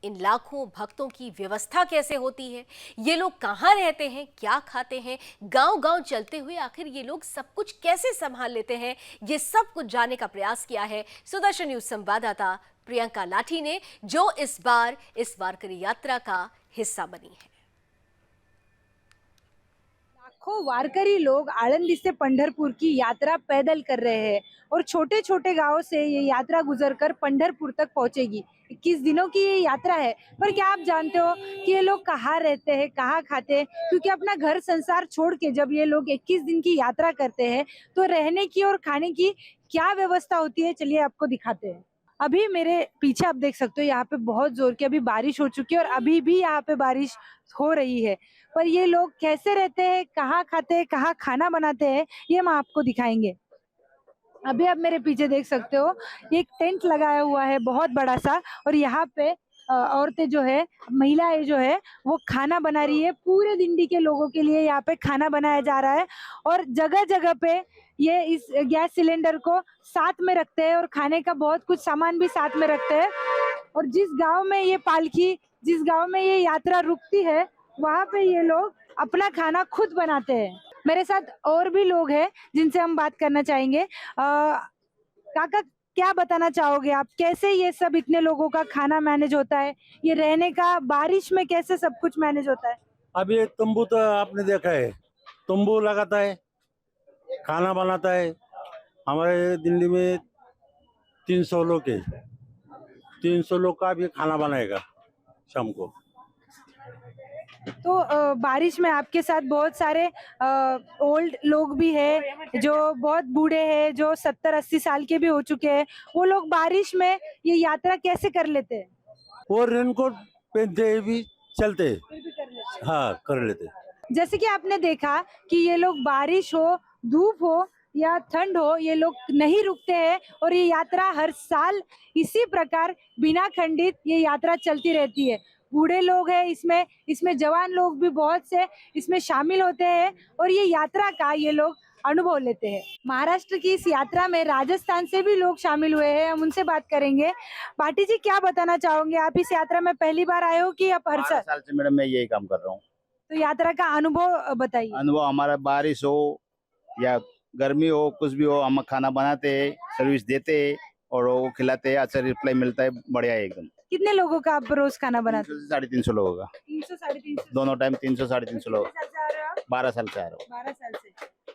इन लाखों भक्तों की व्यवस्था कैसे होती है, ये लोग कहाँ रहते हैं, क्या खाते हैं, गांव-गांव चलते हुए आखिर ये लोग सब कुछ कैसे संभाल लेते हैं, ये सब कुछ जानने का प्रयास किया है सुदर्शन न्यूज संवाददाता प्रियंका लाठी ने, जो इस बार इस वारकरी यात्रा का हिस्सा बनी है। लाखों वारकरी लोग आळंदी से पंढरपुर की यात्रा पैदल कर रहे हैं और छोटे छोटे गांवों से ये यात्रा गुजरकर पंढरपुर तक पहुंचेगी। 21 दिनों की ये यात्रा है, पर क्या आप जानते हो कि ये लोग कहाँ रहते हैं, कहाँ खाते हैं? क्योंकि अपना घर संसार छोड़ के जब ये लोग 21 दिन की यात्रा करते हैं तो रहने की और खाने की क्या व्यवस्था होती है, चलिए आपको दिखाते हैं। अभी मेरे पीछे आप देख सकते हो यहाँ पे बहुत जोर की अभी बारिश हो चुकी है और अभी भी यहाँ पे बारिश हो रही है, पर ये लोग कैसे रहते हैं, कहाँ खाते हैं, कहाँ खाना बनाते हैं, ये हम आपको दिखाएंगे। अभी आप मेरे पीछे देख सकते हो एक टेंट लगाया हुआ है बहुत बड़ा सा, और यहाँ पे औरतें जो है, महिलाएं जो है वो खाना बना रही है। पूरे दिंडी के लोगों के लिए यहाँ पे खाना बनाया जा रहा है और जगह जगह पे ये इस गैस सिलेंडर को साथ में रखते हैं और खाने का बहुत कुछ सामान भी साथ में रखते हैं। और जिस गांव में ये पालकी, जिस गांव में ये यात्रा रुकती है, वहाँ पे ये लोग अपना खाना खुद बनाते हैं। मेरे साथ और भी लोग हैं जिनसे हम बात करना चाहेंगे। काका, क्या बताना चाहोगे आप, कैसे ये सब इतने लोगों का खाना मैनेज होता है, ये रहने का बारिश में कैसे सब कुछ मैनेज होता है? अब ये तंबू तो आपने देखा है, तंबू लगाता है, खाना बनाता है। हमारे दिल्ली में 300 लोग है, 300 लोग का भी खाना बनाएगा शाम को। तो बारिश में आपके साथ बहुत सारे ओल्ड लोग भी हैं, जो बहुत बूढ़े हैं, जो 70-80 साल के भी हो चुके हैं। वो लोग बारिश में ये यात्रा कैसे कर लेते हैं? वो रेनकोट पहनते भी चलते, हाँ कर लेते। जैसे कि आपने देखा कि ये लोग बारिश हो, धूप हो या ठंड हो, ये लोग नहीं रुकते हैं और ये यात्रा हर साल इसी प्रकार बिना खंडित ये यात्रा चलती रहती है। बूढ़े लोग हैं इसमें जवान लोग भी बहुत से इसमें शामिल होते हैं और ये यात्रा का ये लोग अनुभव लेते हैं। महाराष्ट्र की इस यात्रा में राजस्थान से भी लोग शामिल हुए हैं, हम उनसे बात करेंगे। पाटी जी, क्या बताना चाहोगे, आप इस यात्रा में पहली बार आए हो कि आप हर 12 साल से मैडम मैं यही काम कर रहा हूँ। तो यात्रा का अनुभव बताइए। अनुभव हमारा, बारिश हो या गर्मी हो, कुछ भी हो, हम खाना बनाते हैं, सर्विस देते हैं और वो खिलाते हैं, अच्छा रिप्लाई मिलता है, बढ़िया है एकदम। कितने लोगों का आप रोज खाना बनाते हैं? 300 लोगों का, 300-350 दोनों टाइम 300-350 लोग। 12 साल से आ रहा हूँ। 12 साल से।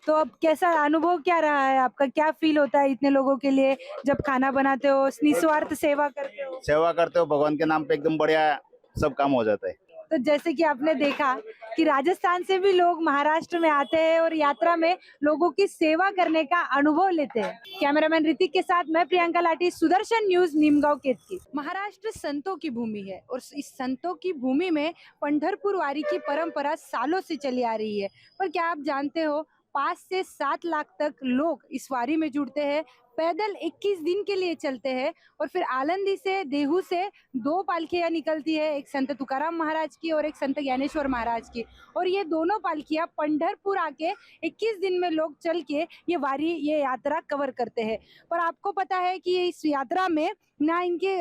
तो अब कैसा अनुभव क्या रहा है आपका, क्या फील होता है इतने लोगों के लिए जब खाना बनाते हो, निस्वार्थ सेवा करते हो? सेवा करते हो, भगवान के नाम पे एकदम बढ़िया सब काम हो जाता है। तो जैसे कि आपने देखा कि राजस्थान से भी लोग महाराष्ट्र में आते हैं और यात्रा में लोगों की सेवा करने का अनुभव लेते हैं। कैमरामैन ऋतिक के साथ मैं प्रियंका लाठी, सुदर्शन न्यूज, नीमगांव केतकी। महाराष्ट्र संतों की भूमि है और इस संतों की भूमि में पंढरपुर वारी की परंपरा सालों से चली आ रही है। पर क्या आप जानते हो 5 से 7 लाख तक लोग इस वारी में जुड़ते हैं, पैदल 21 दिन के लिए चलते हैं और फिर आलंदी से, देहू से 2 पालकियां निकलती है, एक संत तुकाराम महाराज की और एक संत ज्ञानेश्वर महाराज की। और ये दोनों पालकियां पंढरपुर आके 21 दिन में लोग चल के ये वारी, ये यात्रा कवर करते हैं। पर आपको पता है कि इस यात्रा में ना इनके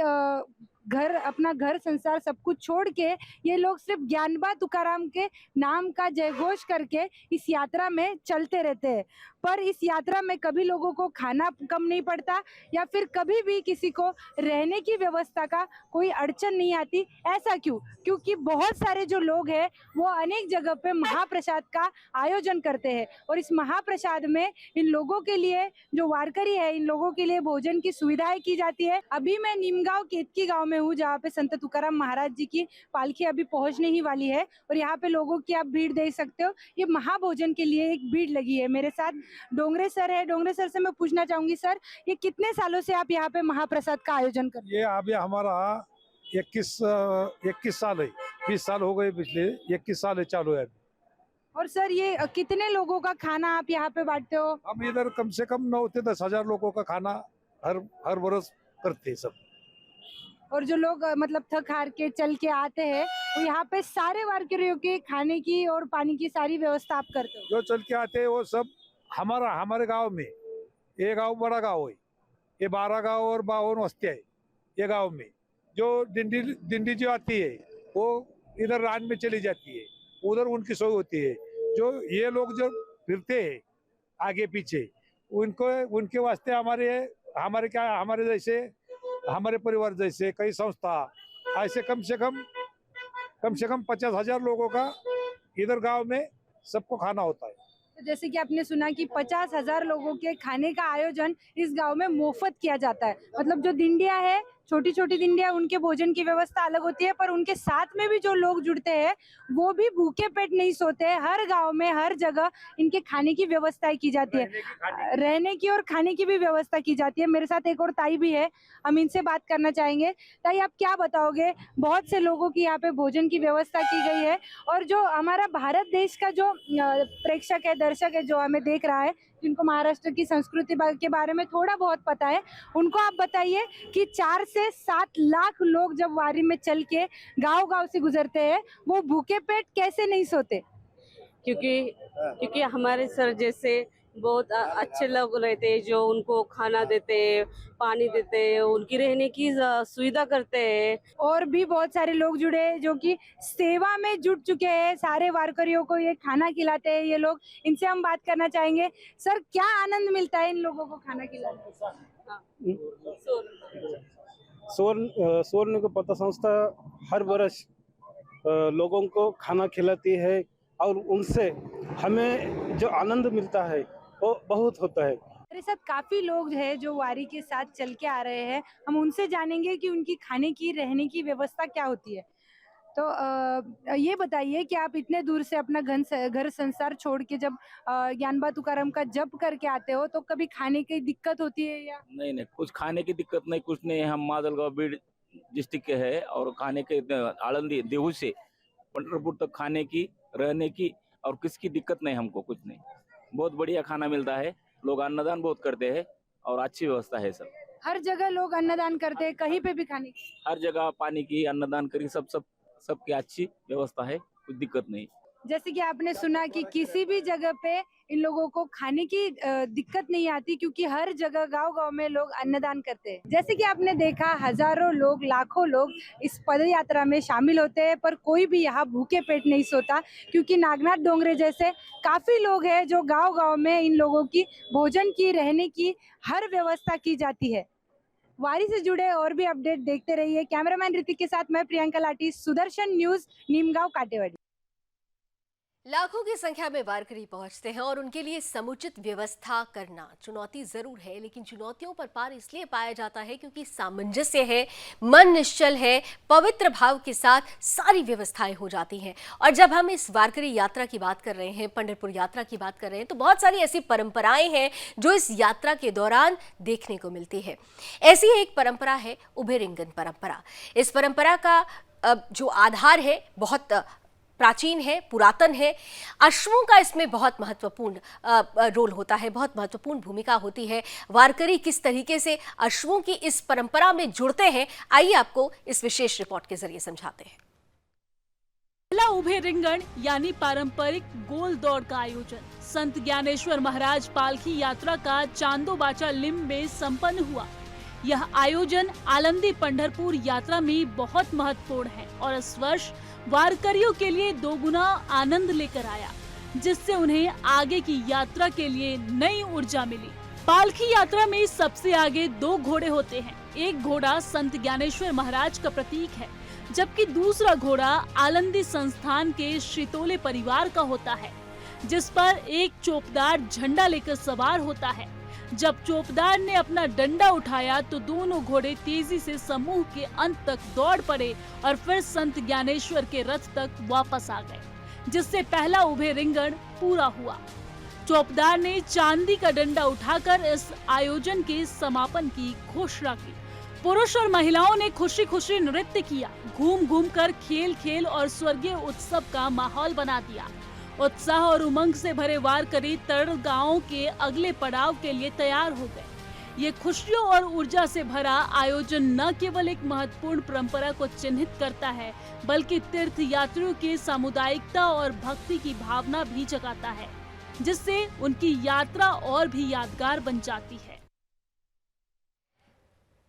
घर, अपना घर संसार सब कुछ छोड़ के ये लोग सिर्फ ज्ञानबा तुकाराम के नाम का जयघोष करके इस यात्रा में चलते रहते हैं। पर इस यात्रा में कभी लोगों को खाना कम नहीं पड़ता या फिर कभी भी किसी को रहने की व्यवस्था का कोई अड़चन नहीं आती। ऐसा क्यों? क्योंकि बहुत सारे जो लोग हैं वो अनेक जगह पे महाप्रसाद का आयोजन करते हैं और इस महाप्रसाद में इन लोगों के लिए, जो वारकरी है, इन लोगों के लिए भोजन की सुविधाएं की जाती है। अभी मैं नीमगांव केतकी गाँव में हूँ जहाँ पे संत तुकाराम महाराज जी की पालकी अभी पहुँचने ही वाली है और यहाँ पे लोगों की आप भीड़ देख सकते हो। ये महाभोजन के लिए एक भीड़ लगी है। मेरे साथ डोंगरे सर है। डोंगरे सर से मैं पूछना चाहूंगी, सर ये कितने सालों से आप यहाँ पे महाप्रसाद का आयोजन कर रहे ये अभी हमारा 21 साल है, 20 साल हो गए, पिछले 21 साल है चालू है। हो? और सर ये कितने लोगों का खाना आप यहाँ पे बांटते हो? हम इधर कम से कम 9 से 10 हजार लोगों का खाना हर बरस करते हैं सब। और जो लोग मतलब थक हार के चल के आते हैं वो यहाँ पे सारे वारकरियों के खाने की और पानी की सारी व्यवस्था आप करते हो? जो चल के आते हैं वो सब हमारे गांव में, ये गांव बड़ा गांव है, ये 12 गांव और 52 बस्तियाँ है ये गांव में। जो डिंडी जो आती है वो इधर रान में चली जाती है, उधर उनकी सोई होती है। जो ये लोग जो फिरते हैं आगे पीछे, उनके वास्ते हमारे जैसे हमारे परिवार जैसे कई संस्था ऐसे कम से कम 50,000 लोगों का इधर गांव में सबको खाना होता है। तो जैसे कि आपने सुना कि 50,000 लोगों के खाने का आयोजन इस गांव में मुफ्त किया जाता है। मतलब जो दिंडिया है, छोटी छोटी दिंडिया, उनके भोजन की व्यवस्था अलग होती है, पर उनके साथ में भी जो लोग जुड़ते हैं वो भी भूखे पेट नहीं सोते। हर गांव में हर जगह इनके खाने की व्यवस्था की जाती है, रहने की और खाने की भी व्यवस्था की जाती है। मेरे साथ एक और ताई भी है, हम इनसे बात करना चाहेंगे। ताई आप क्या बताओगे? बहुत से लोगों की यहाँ पे भोजन की व्यवस्था की गई है और जो हमारा भारत देश का जो प्रेक्षक है, दर्शक है, जो हमें देख रहा है, जिनको महाराष्ट्र की संस्कृति के बारे में थोड़ा बहुत पता है, उनको आप बताइए कि 4 से 7 लाख लोग जब वारी में चल के गांव-गांव से गुजरते हैं, वो भूखे पेट कैसे नहीं सोते? क्योंकि हमारे सर जैसे बहुत अच्छे लोग रहते हैं जो उनको खाना देते हैं, पानी देते हैं, उनकी रहने की सुविधा करते हैं। और भी बहुत सारे लोग जुड़े हैं जो कि सेवा में जुट चुके हैं, सारे वारकरियों को ये खाना खिलाते हैं ये लोग। इनसे हम बात करना चाहेंगे। सर क्या आनंद मिलता है इन लोगों को खाना खिलाने? सुवर्ण को पता संस्था हर वर्ष लोगों को खाना खिलाती है और उनसे हमें जो आनंद मिलता है वो बहुत होता है। मेरे साथ काफी लोग हैं जो वारी के साथ चल के आ रहे हैं। हम उनसे जानेंगे कि उनकी खाने की, रहने की व्यवस्था क्या होती है। तो ये बताइए कि आप इतने दूर से अपना घर संसार छोड़ के जब ज्ञानबा तुकाराम का जप करके आते हो तो कभी खाने की दिक्कत होती है या? नहीं, कुछ खाने की दिक्कत नहीं, कुछ नहीं। हम माजलगांव बीड़ डिस्ट्रिक्ट के है और खाने के आलंदी देहू से पंढरपुर तक खाने की, रहने की और किसकी दिक्कत नहीं, हमको कुछ नहीं। बहुत बढ़िया खाना मिलता है, लोग अन्नदान बहुत करते हैं और अच्छी व्यवस्था है सब। हर जगह लोग अन्नदान करते हैं, कहीं पे भी खाने की? हर जगह पानी की, अन्नदान करी, सबकी अच्छी व्यवस्था है, कुछ दिक्कत नहीं। जैसे कि आपने सुना कि किसी भी जगह पे इन लोगों को खाने की दिक्कत नहीं आती क्योंकि हर जगह गांव-गांव में लोग अन्नदान करते हैं। जैसे कि आपने देखा हजारों लोग, लाखों लोग इस पद यात्रा में शामिल होते हैं, पर कोई भी यहाँ भूखे पेट नहीं सोता क्योंकि नागनाथ डोंगरे जैसे काफी लोग हैं जो गांव-गांव में इन लोगों की भोजन की, रहने की हर व्यवस्था की जाती है। वारी से जुड़े और भी अपडेट देखते रहिए। कैमरामैन ऋतिक के साथ मैं प्रियंका लाठी, सुदर्शन न्यूज, नीमगांव, काटेवाड़ी। लाखों की संख्या में वारकरी पहुंचते हैं और उनके लिए समुचित व्यवस्था करना चुनौती जरूर है, लेकिन चुनौतियों पर पार इसलिए पाया जाता है क्योंकि सामंजस्य है, मन निश्चल है, पवित्र भाव के साथ सारी व्यवस्थाएं हो जाती हैं। और जब हम इस वारकरी यात्रा की बात कर रहे हैं, पंढरपुर यात्रा की बात कर रहे हैं, तो बहुत सारी ऐसी परंपराएं हैं जो इस यात्रा के दौरान देखने को मिलती है। ऐसी एक परंपरा है उभे रिंगण परंपरा। इस परंपरा का जो आधार है बहुत प्राचीन है, पुरातन है। अश्वों का इसमें बहुत महत्वपूर्ण रोल होता है, बहुत महत्वपूर्ण भूमिका होती है। वारकरी किस तरीके से अश्वों की इस परंपरा में जुड़ते हैं, आइए आपको इस विशेष रिपोर्ट के जरिए समझाते हैं। पहला उभे रिंगण यानी पारंपरिक गोल दौड़ का आयोजन संत ज्ञानेश्वर महाराज पालकी यात्रा का चांदोबाचा लिम्ब में संपन्न हुआ। यह आयोजन आलंदी पंढरपुर यात्रा में बहुत महत्वपूर्ण है और इस वर्ष वारकरियों के लिए दोगुना आनंद लेकर आया, जिससे उन्हें आगे की यात्रा के लिए नई ऊर्जा मिली। पालकी यात्रा में सबसे आगे 2 घोड़े होते हैं। एक घोड़ा संत ज्ञानेश्वर महाराज का प्रतीक है, जबकि दूसरा घोड़ा आलंदी संस्थान के श्रीतोले परिवार का होता है, जिस पर एक चोपदार झंडा लेकर सवार होता है। जब चौकीदार ने अपना डंडा उठाया तो दोनों घोड़े तेजी से समूह के अंत तक दौड़ पड़े और फिर संत ज्ञानेश्वर के रथ तक वापस आ गए, जिससे पहला उभे रिंगण पूरा हुआ। चौकीदार ने चांदी का डंडा उठाकर इस आयोजन के समापन की घोषणा की। पुरुष और महिलाओं ने खुशी खुशी नृत्य किया, घूम घूम कर खेल खेल और स्वर्गीय उत्सव का माहौल बना दिया। उत्साह और उमंग से भरे वारकरी तरल गांव के अगले पड़ाव के लिए तैयार हो गए। ये खुशियों और ऊर्जा से भरा आयोजन न केवल एक महत्वपूर्ण परंपरा को चिन्हित करता है, बल्कि तीर्थ यात्रियों की सामुदायिकता और भक्ति की भावना भी जगाता है, जिससे उनकी यात्रा और भी यादगार बन जाती है।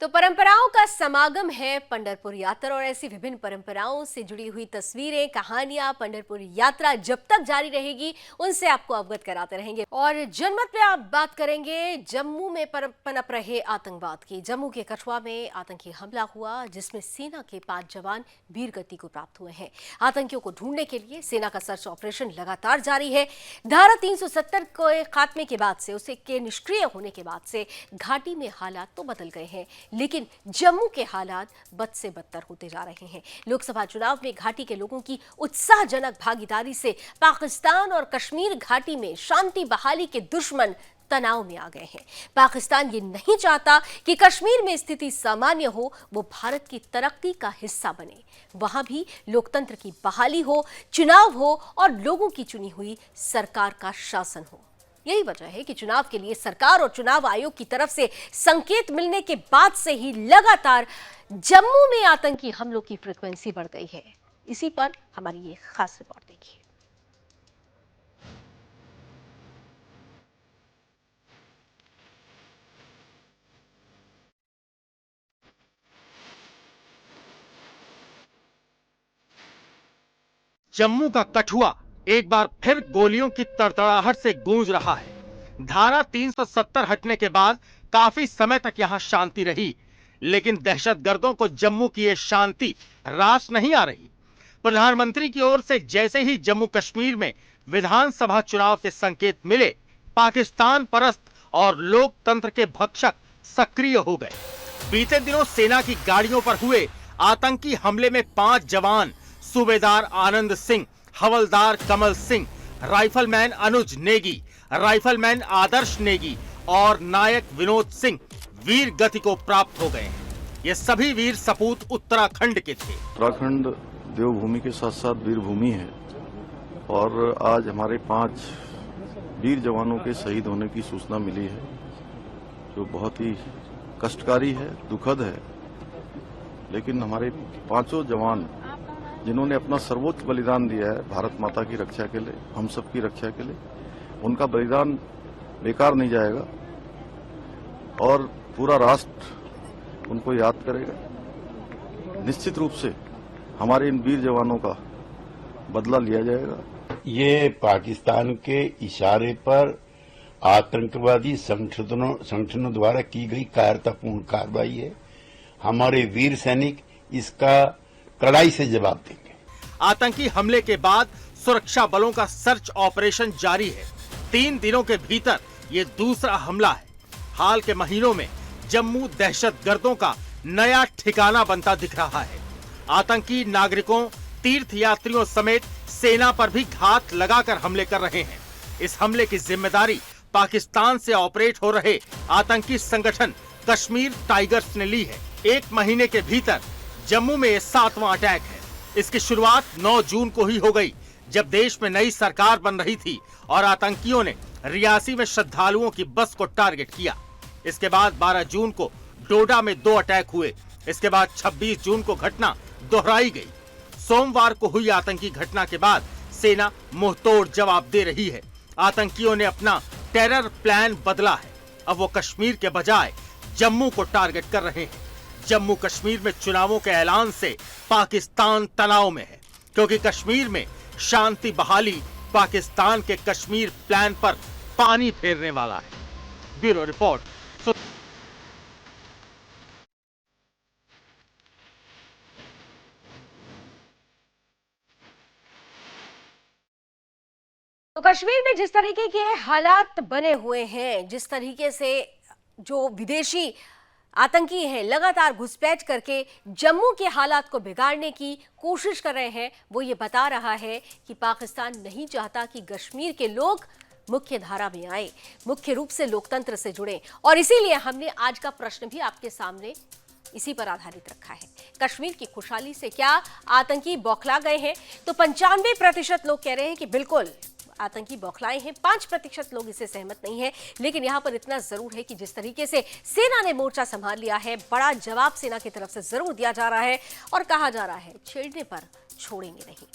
तो परंपराओं का समागम है पंढरपुर यात्रा, और ऐसी विभिन्न परंपराओं से जुड़ी हुई तस्वीरें, कहानियां पंढरपुर यात्रा जब तक जारी रहेगी उनसे आपको अवगत कराते रहेंगे। और जनमत पे आप बात करेंगे जम्मू में पनप रहे आतंकवाद की। जम्मू के कठुआ में आतंकी हमला हुआ, जिसमें सेना के 5 जवान वीरगति को प्राप्त हुए हैं। आतंकियों को ढूंढने के लिए सेना का सर्च ऑपरेशन लगातार जारी है। धारा 370 के खात्मे के बाद से, उसे के निष्क्रिय होने के बाद से घाटी में हालात तो बदल गए हैं, लेकिन जम्मू के हालात बद से बदतर होते जा रहे हैं। लोकसभा चुनाव में घाटी के लोगों की उत्साहजनक भागीदारी से पाकिस्तान और कश्मीर घाटी में शांति बहाली के दुश्मन तनाव में आ गए हैं। पाकिस्तान ये नहीं चाहता कि कश्मीर में स्थिति सामान्य हो, वो भारत की तरक्की का हिस्सा बने। वहां भी लोकतंत्र की बहाली हो, चुनाव हो और लोगों की चुनी हुई सरकार का शासन हो। यही वजह है कि चुनाव के लिए सरकार और चुनाव आयोग की तरफ से संकेत मिलने के बाद से ही लगातार जम्मू में आतंकी हमलों की फ्रीक्वेंसी बढ़ गई है। इसी पर हमारी ये खास रिपोर्ट देखिए। जम्मू का कठुआ एक बार फिर गोलियों की तड़तड़ाहट से गूंज रहा है। धारा 370 हटने के बाद काफी समय तक यहां शांति रही, लेकिन दहशतगर्दों को जम्मू की ये शांति रास नहीं आ रही। प्रधानमंत्री की ओर से जैसे ही जम्मू कश्मीर में विधानसभा चुनाव के संकेत मिले, पाकिस्तान परस्त और लोकतंत्र के भक्षक सक्रिय हो गए। बीते दिनों सेना की गाड़ियों पर हुए आतंकी हमले में 5 जवान सूबेदार आनंद सिंह, हवलदार कमल सिंह, राइफलमैन अनुज नेगी, राइफलमैन आदर्श नेगी और नायक विनोद सिंह वीर गति को प्राप्त हो गए हैं। ये सभी वीर सपूत उत्तराखंड के थे। उत्तराखंड देवभूमि के साथ साथ वीरभूमि है, और आज हमारे 5 वीर जवानों के शहीद होने की सूचना मिली है, जो बहुत ही कष्टकारी है, दुखद है। लेकिन हमारे 5 जवान जिन्होंने अपना सर्वोच्च बलिदान दिया है भारत माता की रक्षा के लिए, हम सब की रक्षा के लिए, उनका बलिदान बेकार नहीं जाएगा और पूरा राष्ट्र उनको याद करेगा। निश्चित रूप से हमारे इन वीर जवानों का बदला लिया जाएगा। ये पाकिस्तान के इशारे पर आतंकवादी संगठनों द्वारा की गई कायरतापूर्ण कार्रवाई है। हमारे वीर सैनिक इसका कड़ाई से जवाब देंगे। आतंकी हमले के बाद सुरक्षा बलों का सर्च ऑपरेशन जारी है। 3 दिनों के भीतर ये दूसरा हमला है। हाल के महीनों में जम्मू दहशतगर्दों का नया ठिकाना बनता दिख रहा है। आतंकी नागरिकों, तीर्थ यात्रियों समेत सेना पर भी घात लगाकर हमले कर रहे हैं। इस हमले की जिम्मेदारी पाकिस्तान से ऑपरेट हो रहे आतंकी संगठन कश्मीर टाइगर्स ने ली है। 1 महीने के भीतर जम्मू में 7वां अटैक है। इसकी शुरुआत 9 जून को ही हो गई, जब देश में नई सरकार बन रही थी और आतंकियों ने रियासी में श्रद्धालुओं की बस को टारगेट किया। इसके बाद 12 जून को डोडा में 2 अटैक हुए। इसके बाद 26 जून को घटना दोहराई गई। सोमवार को हुई आतंकी घटना के बाद सेना मुंहतोड़ जवाब दे रही है। आतंकियों ने अपना टेरर प्लान बदला है। अब वो कश्मीर के बजाय जम्मू को टारगेट कर रहे हैं। जम्मू कश्मीर में चुनावों के ऐलान से पाकिस्तान तनाव में है, क्योंकि कश्मीर में शांति बहाली पाकिस्तान के कश्मीर प्लान पर पानी फेरने वाला है। Bureau report. तो कश्मीर में जिस तरीके के हालात बने हुए हैं, जिस तरीके से जो विदेशी आतंकी हैं लगातार घुसपैठ करके जम्मू के हालात को बिगाड़ने की कोशिश कर रहे हैं, वो ये बता रहा है कि पाकिस्तान नहीं चाहता कि कश्मीर के लोग मुख्य धारा में आए, मुख्य रूप से लोकतंत्र से जुड़े। और इसीलिए हमने आज का प्रश्न भी आपके सामने इसी पर आधारित रखा है। कश्मीर की खुशहाली से क्या आतंकी बौखला गए हैं? तो 95% लोग कह रहे हैं कि बिल्कुल आतंकी बौखलाए हैं। 5% लोग इससे सहमत नहीं है। लेकिन यहां पर इतना जरूर है कि जिस तरीके से सेना ने मोर्चा संभाल लिया है, बड़ा जवाब सेना की तरफ से जरूर दिया जा रहा है और कहा जा रहा है छेड़ने पर छोड़ेंगे नहीं।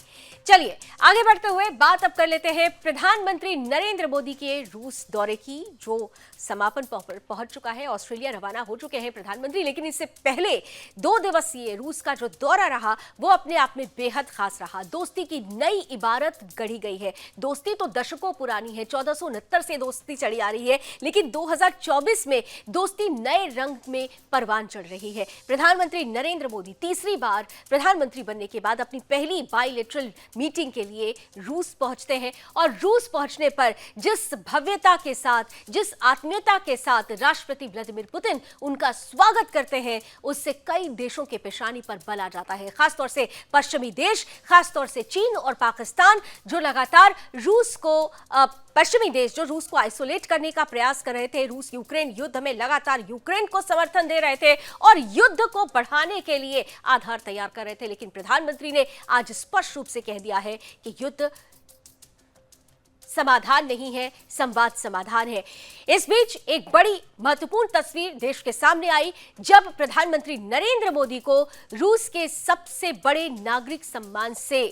चलिए आगे बढ़ते हुए बात अब कर लेते हैं प्रधानमंत्री नरेंद्र मोदी के रूस दौरे की, जो समापन पर पहुंच चुका है। ऑस्ट्रेलिया रवाना हो चुके हैं प्रधानमंत्री, लेकिन इससे पहले 2 दिवसीय रूस का जो दौरा रहा वो अपने आप में बेहद खास रहा। दोस्ती की नई इबारत गढ़ी गई है। दोस्ती तो दशकों पुरानी है, 1469 से दोस्ती चली आ रही है, लेकिन 2024 में दोस्ती नए रंग में परवान चढ़ रही है। प्रधानमंत्री नरेंद्र मोदी तीसरी बार प्रधानमंत्री बनने के बाद अपनी पहली बायलैटरल मीटिंग के लिए रूस पहुंचते हैं और रूस पहुंचने पर जिस भव्यता के साथ, जिस आत्मीयता के साथ राष्ट्रपति व्लादिमीर पुतिन उनका स्वागत करते हैं, उससे कई देशों के पेशानी पर बल आ जाता है। खासतौर से पश्चिमी देश, खासतौर से चीन और पाकिस्तान, जो लगातार रूस को पश्चिमी देश जो रूस को आइसोलेट करने का प्रयास कर रहे थे, रूस यूक्रेन युद्ध में लगातार यूक्रेन को समर्थन दे रहे थे और युद्ध को बढ़ाने के लिए आधार तैयार कर रहे थे। लेकिन प्रधानमंत्री ने आज स्पष्ट रूप से कह दिया है कि युद्ध समाधान नहीं है, संवाद समाधान है। इस बीच एक बड़ी महत्वपूर्ण तस्वीर देश के सामने आई जब प्रधानमंत्री नरेंद्र मोदी को रूस के सबसे बड़े नागरिक सम्मान से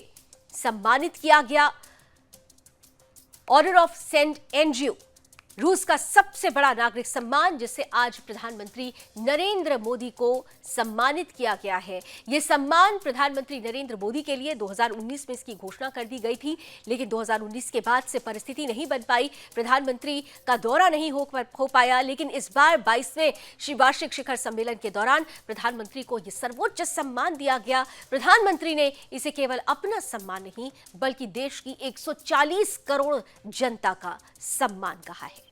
सम्मानित किया गया। ऑर्डर ऑफ सेंट एंड्रयू, रूस का सबसे बड़ा नागरिक सम्मान, जिसे आज प्रधानमंत्री नरेंद्र मोदी को सम्मानित किया गया है। यह सम्मान प्रधानमंत्री नरेंद्र मोदी के लिए 2019 में इसकी घोषणा कर दी गई थी, लेकिन 2019 के बाद से परिस्थिति नहीं बन पाई, प्रधानमंत्री का दौरा नहीं हो पाया। लेकिन इस बार 22वें वार्षिक शिखर सम्मेलन के दौरान प्रधानमंत्री को यह सर्वोच्च सम्मान दिया गया। प्रधानमंत्री ने इसे केवल अपना सम्मान नहीं बल्कि देश की 140 करोड़ जनता का सम्मान कहा है।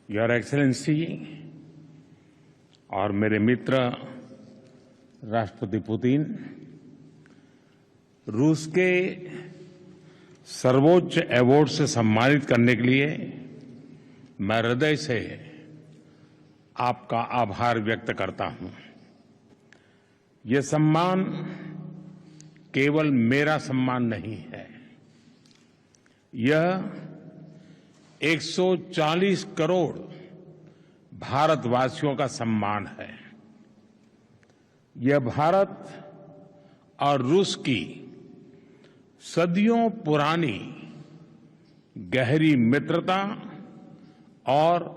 योर एक्सेलेंसी और मेरे मित्र राष्ट्रपति पुतिन, रूस के सर्वोच्च अवार्ड से सम्मानित करने के लिए मैं हृदय से आपका आभार व्यक्त करता हूं। यह सम्मान केवल मेरा सम्मान नहीं है, यह 140 करोड़ भारतवासियों का सम्मान है। यह भारत और रूस की सदियों पुरानी गहरी मित्रता और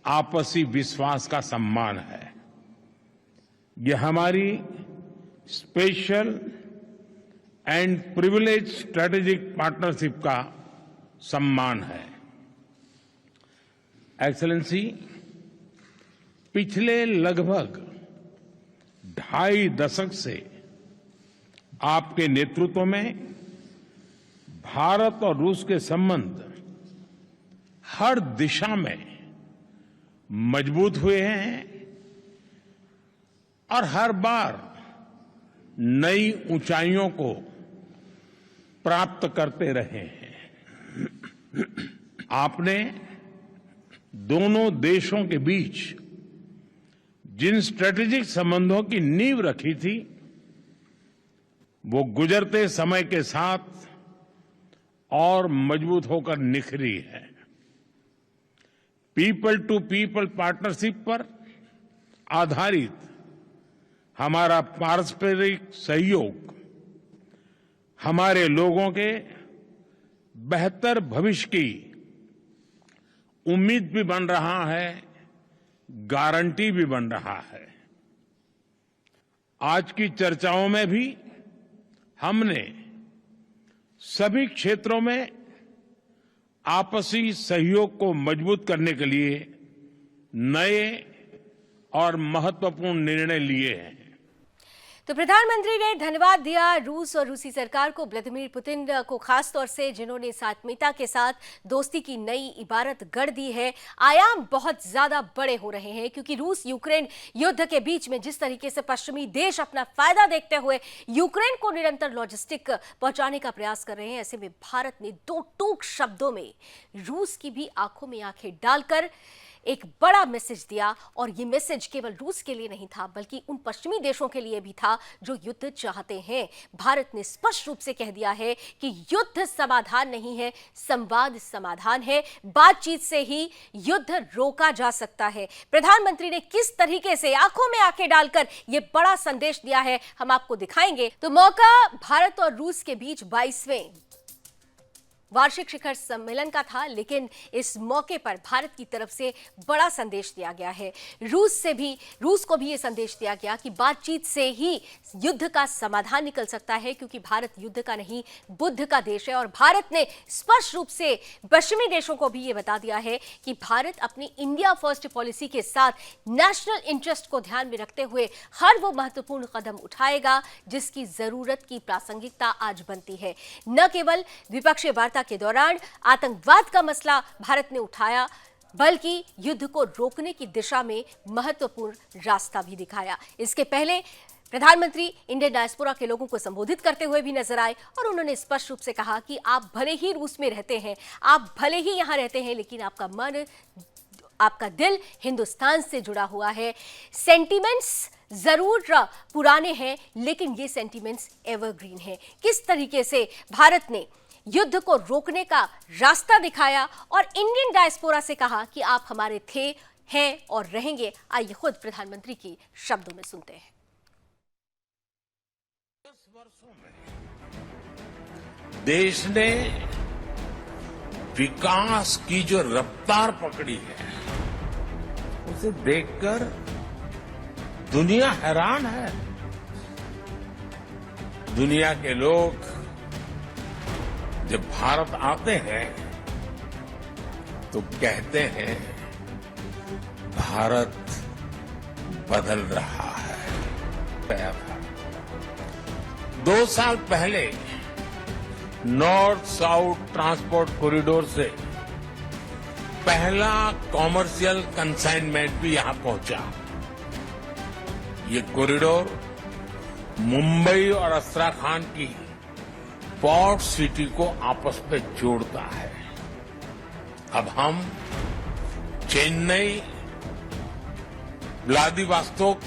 आपसी विश्वास का सम्मान है। यह हमारी special and privilege strategic partnership का सम्मान है। एक्सेलेंसी, पिछले लगभग 2.5 दशक से आपके नेतृत्व में भारत और रूस के संबंध हर दिशा में मजबूत हुए हैं और हर बार नई ऊंचाइयों को प्राप्त करते रहे हैं। आपने दोनों देशों के बीच जिन स्ट्रेटेजिक संबंधों की नींव रखी थी, वो गुजरते समय के साथ और मजबूत होकर निखरी है। पीपल टू पीपल पार्टनरशिप पर आधारित हमारा पारस्परिक सहयोग हमारे लोगों के बेहतर भविष्य की उम्मीद भी बन रहा है, गारंटी भी बन रहा है। आज की चर्चाओं में भी हमने सभी क्षेत्रों में आपसी सहयोग को मजबूत करने के लिए नए और महत्वपूर्ण निर्णय लिए हैं। तो प्रधानमंत्री ने धन्यवाद दिया रूस और रूसी सरकार को, व्लादिमीर पुतिन को खास तौर से, जिन्होंने इस आत्मीयता के साथ दोस्ती की नई इबारत गढ़ दी है। आयाम बहुत ज्यादा बड़े हो रहे हैं क्योंकि रूस यूक्रेन युद्ध के बीच में जिस तरीके से पश्चिमी देश अपना फायदा देखते हुए यूक्रेन को निरंतर लॉजिस्टिक पहुंचाने का प्रयास कर रहे हैं, ऐसे में भारत ने दो टूक शब्दों में रूस की भी आंखों में आंखें डालकर एक बड़ा मैसेज दिया। और ये मैसेज केवल रूस के लिए नहीं था बल्कि उन पश्चिमी देशों के लिए भी था जो युद्ध चाहते हैं। भारत ने स्पष्ट रूप से कह दिया है कि युद्ध समाधान नहीं है, संवाद समाधान है। बातचीत से ही युद्ध रोका जा सकता है। प्रधानमंत्री ने किस तरीके से आंखों में आंखें डालकर ये बड़ा संदेश दिया है, हम आपको दिखाएंगे। तो मौका भारत और रूस के बीच 22वें वार्षिक शिखर सम्मेलन का था, लेकिन इस मौके पर भारत की तरफ से बड़ा संदेश दिया गया है। रूस को भी ये संदेश दिया गया कि बातचीत से ही युद्ध का समाधान निकल सकता है, क्योंकि भारत युद्ध का नहीं बुद्ध का देश है। और भारत ने स्पष्ट रूप से पश्चिमी देशों को भी ये बता दिया है कि भारत अपनी इंडिया फर्स्ट पॉलिसी के साथ नेशनल इंटरेस्ट को ध्यान में रखते हुए हर वो महत्वपूर्ण कदम उठाएगा जिसकी जरूरत की प्रासंगिकता आज बनती है। न केवल द्विपक्षीय वार्ता के दौरान आतंकवाद का मसला भारत ने उठाया, बल्कि युद्ध को रोकने की दिशा में महत्वपूर्ण रास्ता भी दिखाया। इसके पहले प्रधानमंत्री इंडियन डायस्पोरा के लोगों को संबोधित करते हुए भी नजर आए और उन्होंने स्पष्ट रूप से कहा कि आप भले ही रूस में रहते हैं, आप भले ही यहां रहते हैं, लेकिन आपका मन, आपका दिल हिंदुस्तान से जुड़ा हुआ है। सेंटिमेंट्स जरूर पुराने हैं, लेकिन ये सेंटिमेंट्स एवरग्रीन हैं। किस तरीके से भारत ने युद्ध को रोकने का रास्ता दिखाया और इंडियन डायस्पोरा से कहा कि आप हमारे थे, हैं और रहेंगे। आइए खुद प्रधानमंत्री की शब्दों में सुनते हैं। 10 वर्षों में देश ने विकास की जो रफ्तार पकड़ी है, उसे देखकर दुनिया हैरान है। दुनिया के लोग जब भारत आते हैं तो कहते हैं भारत बदल रहा है। गया था 2 साल पहले नॉर्थ साउथ ट्रांसपोर्ट कॉरिडोर से पहला कॉमर्शियल कंसाइनमेंट भी यहां पहुंचा। ये कॉरिडोर मुंबई और अस्ट्राखान की पोर्ट सिटी को आपस में जोड़ता है। अब हम Chennai, Vladivostok,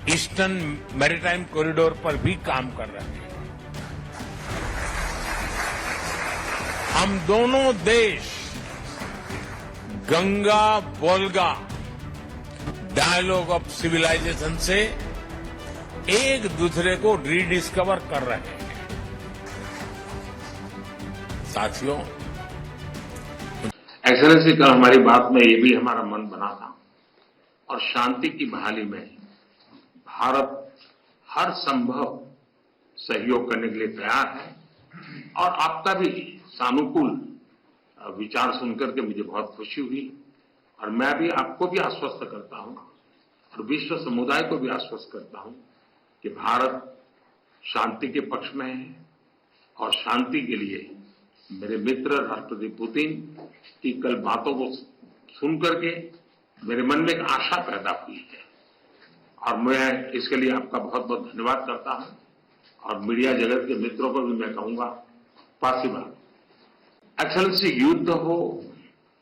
Eastern Maritime Corridor पर भी काम कर रहे हैं। हम दोनों देश Ganga Volga dialogue of civilisation से एक दूसरे को रीडिस्कवर कर रहे हैं। साथियों, एक्सेलेंसी, कल हमारी बात में ये भी हमारा मन बना था और शांति की बहाली में भारत हर संभव सहयोग करने के लिए तैयार है। और आपका भी सानुकूल विचार सुनकर के मुझे बहुत खुशी हुई और मैं भी आपको भी आश्वस्त करता हूं और विश्व समुदाय को भी आश्वस्त करता हूं कि भारत शांति के पक्ष में है और शांति के लिए मेरे मित्र राष्ट्रपति पुतिन की कल बातों को सुनकर के मेरे मन में एक आशा पैदा हुई है और मैं इसके लिए आपका बहुत बहुत धन्यवाद करता हूं। और मीडिया जगत के मित्रों को भी मैं कहूंगा, पासिबा एक्सेलेंसी, युद्ध हो,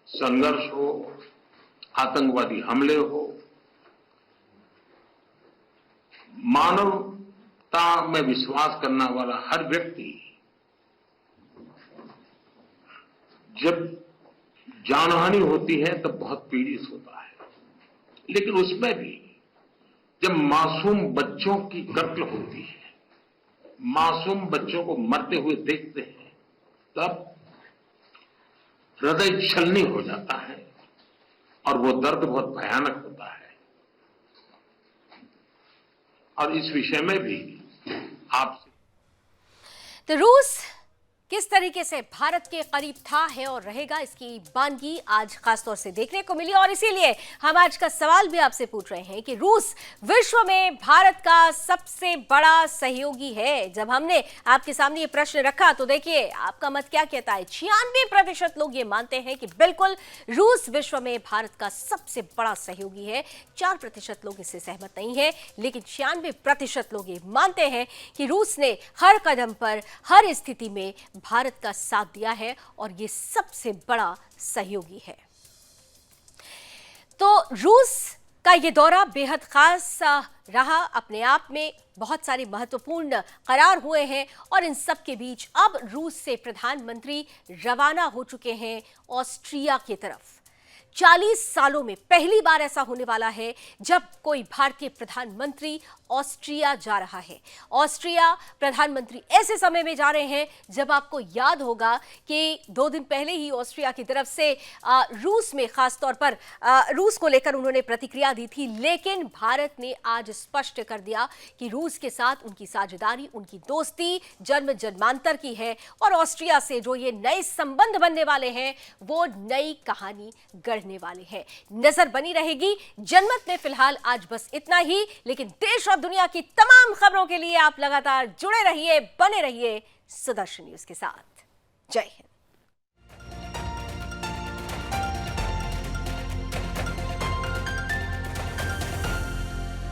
संघर्ष हो, आतंकवादी हमले हो, मानवता में विश्वास करने वाला हर व्यक्ति जब जानहानि होती है तब बहुत पीड़ित होता है। लेकिन उसमें भी जब मासूम बच्चों की कत्ल होती है, मासूम बच्चों को मरते हुए देखते हैं, तब हृदय छलनी हो जाता है और वो दर्द बहुत भयानक होता है। और इस विषय में भी आप तो रूस किस तरीके से भारत के करीब था, है और रहेगा, इसकी बानगी आज खासतौर से देखने को मिली। और इसीलिए हम आज का सवाल भी आपसे पूछ रहे हैं कि रूस विश्व में भारत का सबसे बड़ा सहयोगी है। जब हमने आपके सामने ये प्रश्न रखा तो देखिए आपका मत क्या कहता है। 96% लोग ये मानते हैं कि बिल्कुल रूस विश्व में भारत का सबसे बड़ा सहयोगी है। 4% लोग इससे सहमत नहीं है, लेकिन 96% लोग ये मानते हैं कि रूस ने हर कदम पर, हर स्थिति में भारत का साथ दिया है और ये सबसे बड़ा सहयोगी है। तो रूस का ये दौरा बेहद खास रहा, अपने आप में बहुत सारे महत्वपूर्ण करार हुए हैं और इन सब के बीच अब रूस से प्रधानमंत्री रवाना हो चुके हैं ऑस्ट्रिया की तरफ। 40 सालों में पहली बार ऐसा होने वाला है जब कोई भारतीय प्रधानमंत्री ऑस्ट्रिया जा रहा है। ऑस्ट्रिया प्रधानमंत्री ऐसे समय में जा रहे हैं जब आपको याद होगा कि 2 दिन पहले ही ऑस्ट्रिया की तरफ से रूस में खास तौर पर रूस को लेकर उन्होंने प्रतिक्रिया दी थी, लेकिन भारत ने आज स्पष्ट कर दिया कि रूस के साथ उनकी साझेदारी, उनकी दोस्ती जन्म जन्मांतर की है और ऑस्ट्रिया से जो ये नए संबंध बनने वाले हैं वो नई कहानी गढ़ने वाले हैं। नजर बनी रहेगी जनमत में। फिलहाल आज बस इतना ही, लेकिन देश और दुनिया की तमाम खबरों के लिए आप लगातार जुड़े रहिए, बने रहिए सुदर्शन न्यूज के साथ। जय हिंद।